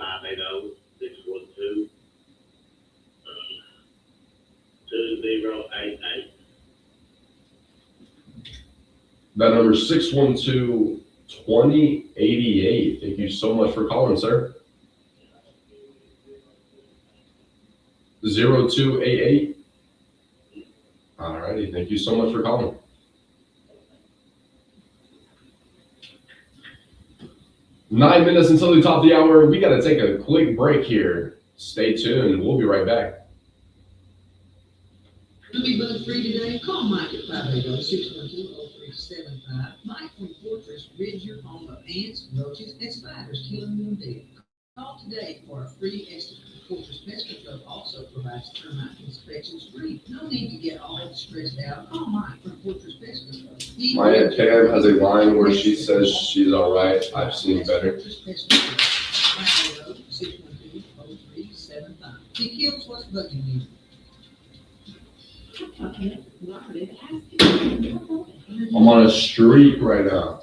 Speaker 7: 580-612-2088.
Speaker 6: That number is 612-2088. Thank you so much for calling, sir. 0288. All righty. Thank you so much for calling. Nine minutes until the top of the hour. We got to take a quick break here. Stay tuned. We'll be right back.
Speaker 12: Really bug free today? Call Mike at 580-612-0375. Mike from Fortress rids your home of ants, roaches, and spiders, killing them dead. Call today for a free estimate. Fortress Pest Control also provides termite inspections free. No need to get all stressed out. Call Mike from Fortress Pest Control.
Speaker 6: My Aunt Pam has a line where she says she's all right. I've seen better.
Speaker 12: Fortress Pest Control. 580-612-0375. He kills what's bugging you.
Speaker 6: I'm on a streak right now.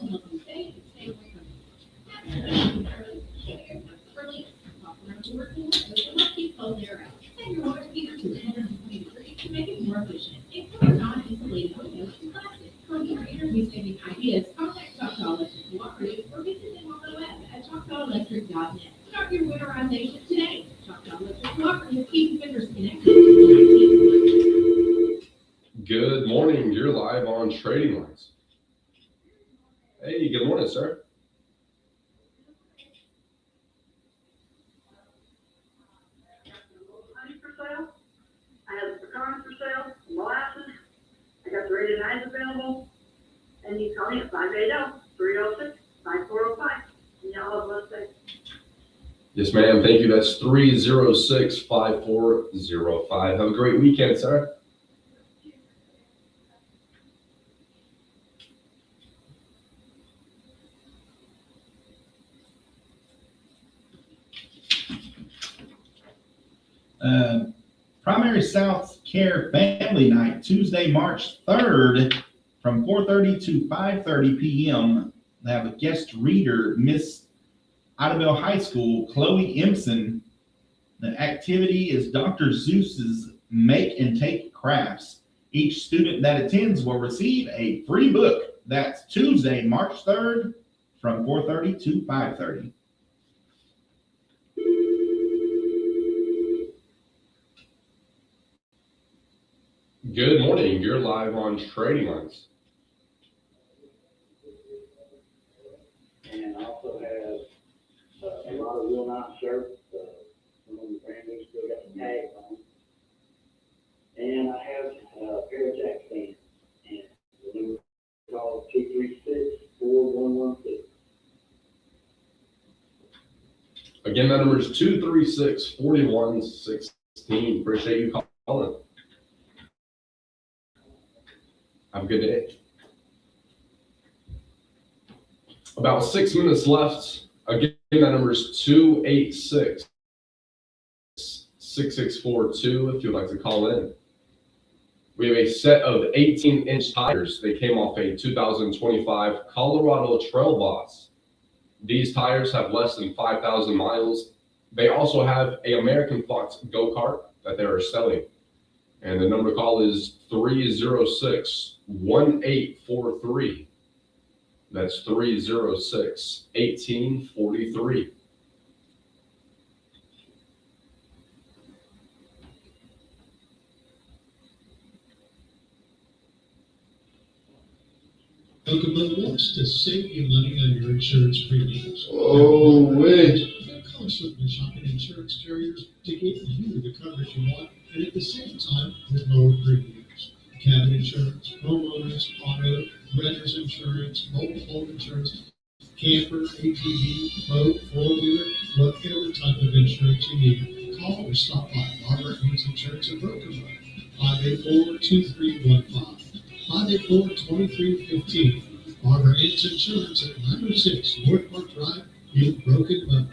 Speaker 4: Make it more efficient. If you're not insulated with plastic, for your energy-saving ideas, contact Choctaw Electric Cooperative or visit them on the web at choctawelectric.net. Start your winterization today. Choctaw Electric Cooperative keeps vendors connected.
Speaker 6: Good morning. You're live on Trading Lines. Hey, good morning, sir.
Speaker 10: Honey for sale. I have pecans for sale, molasses. I got the rated nines available. And you call me at 580-306-5405. And y'all have a blessed day.
Speaker 6: Yes, ma'am. Thank you. That's 306-5405. Have a great weekend, sir.
Speaker 1: Primary South Care Family Night, Tuesday, March 3rd, from 4:30 to 5:30 p.m. They have a guest reader, Miss Idabel High School, Chloe Empson. The activity is Dr. Zeus's Make and Take Crafts. Each student that attends will receive a free book. That's Tuesday, March 3rd, from 4:30 to 5:30.
Speaker 6: Good morning. You're live on Trading Lines.
Speaker 7: And I also have a lot of real nice shirts. Some of the brand new still got some tags on them. And I have a pair of Jack pants. And the number is called 236-4116.
Speaker 6: Again, that number is 236-4116. Appreciate you calling. Have a good day. About 6 minutes left. Again, that number is 286-6642 if you'd like to call in. We have a set of 18-inch tires. They came off a 2025 Colorado Trail Boss. These tires have less than 5,000 miles. They also have an American Fox go-kart that they are selling. And the number to call is 306-1843. That's 306-1843.
Speaker 8: Kokomo wants to save you money on your insurance premiums.
Speaker 6: Oh, wait.
Speaker 8: They're constantly shopping insurance carriers to get you the coverage you want, and at the same time with lower premiums. Cabin insurance, homeowners, auto, renters insurance, mobile home insurance, camper, ATV, boat, four-wheeler, whatever type of insurance you need. Call or stop by Barbara Haynes Insurance in Broken Road, 584-2315. 584-2315. Barbara Haynes Insurance at 906 North Park Drive in Broken Bow.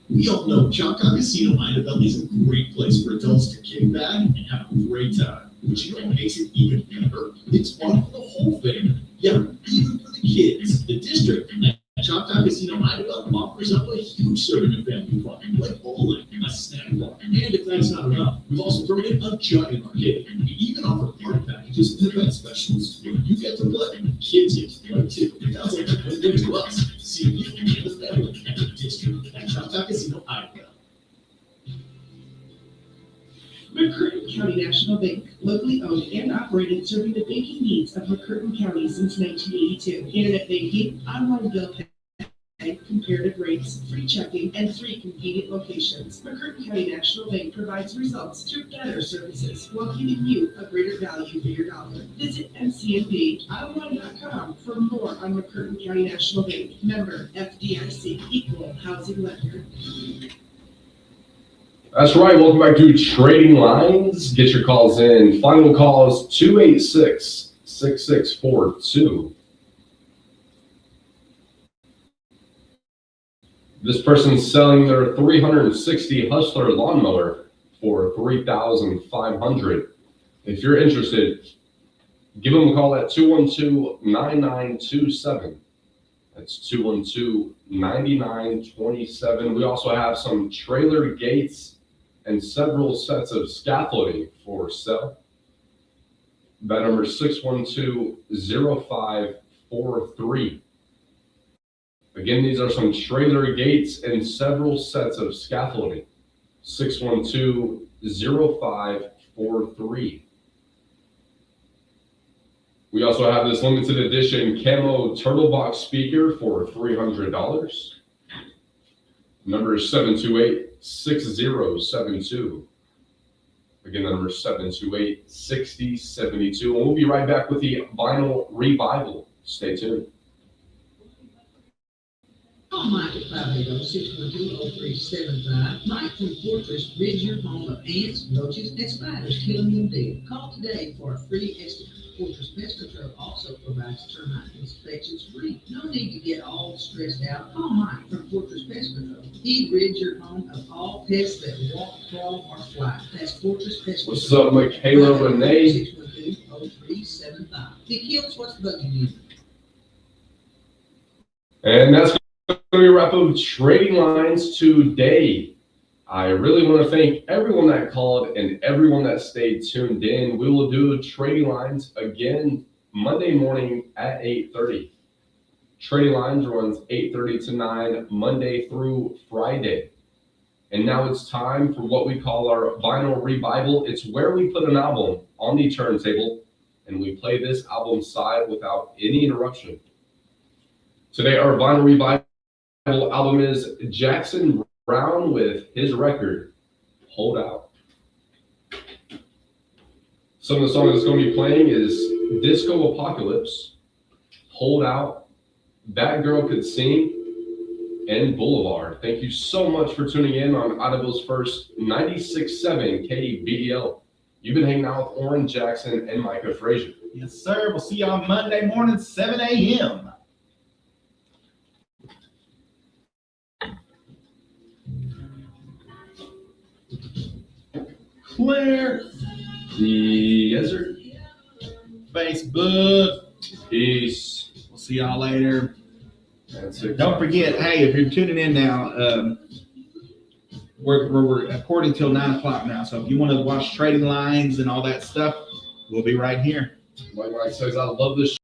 Speaker 3: We all know Choctaw Casino Idabel is a great place for adults to kick back and have a great time. But you know what makes it even better? It's fun for the whole family. Yeah, even for the kids. The district at Choctaw Casino Idabel offers up a huge serving of family fun, like bowling, a snack bar, and if that's not enough, we've also thrown in a giant arcade. We even offer party packages and event specials where you get to play. Kids get to play too. It sounds like a win-win to us. See you and the family at the district at Choctaw Casino Idabel.
Speaker 13: McCurtain County National Bank, locally owned and operated, serving the banking needs of McCurtain County since 1982. Internet banking, online bill pay, comparative rates, free checking, and 3 convenient locations. McCurtain County National Bank provides results through better services while giving you a greater value for your dollar. Visit mcnbonline.com for more on McCurtain County National Bank. Member FDIC, equal housing lender.
Speaker 6: That's right. Welcome back to Trading Lines. Get your calls in. Final call is 286-6642. This person's selling their 360 Hustler lawnmower for $3,500. If you're interested, give them a call at 212-9927. That's 212-9927. We also have some trailer gates and several sets of scaffolding for sale. That number is 612-0543. Again, these are some trailer gates and several sets of scaffolding. 612-0543. We also have this limited edition camo turtle box speaker for $300. Number is 728-6072. Again, the number is 728-6072. And we'll be right back with the vinyl revival. Stay tuned.
Speaker 12: Call Micah 580-612-0375. Mike from Fortress rids your home of ants, roaches, and spiders, killing them dead. Call today for a free estimate. Fortress Pest Control also provides termite inspections free. No need to get all stressed out. Call Mike from Fortress Pest Control. He rids your home of all pests that walk, crawl, or fly. That's Fortress Pest Control.
Speaker 6: What's up, Michaela Renee?
Speaker 12: 612-0375. He kills what's bugging you.
Speaker 6: And that's going to be a wrap of trading lines today. I really want to thank everyone that called and everyone that stayed tuned in. We will do trading lines again Monday morning at 8:30. Trading lines runs 8:30 to 9 Monday through Friday. And now it's time for what we call our vinyl revival. It's where we put an album on the turntable and we play this album side without any interruption. Today, our vinyl revival album is Jackson Brown with his record, Hold Out. Some of the songs that's going to be playing is Disco Apocalypse, Hold Out, That Girl Could Sing, and Boulevard. Thank you so much for tuning in on Audible's first 96.7 KBEL. You've been hanging out with Oran, Jackson, and Micah Frazier.
Speaker 1: Yes, sir. We'll see y'all Monday morning, 7 a.m. Clear.
Speaker 6: Yes, sir.
Speaker 1: Facebook.
Speaker 6: Peace.
Speaker 1: We'll see y'all later.
Speaker 6: That's it.
Speaker 1: Don't forget, hey, if you're tuning in now, we're recording till 9 o'clock now. So if you want to watch trading lines and all that stuff, we'll be right here.
Speaker 6: Like Mike says, I love this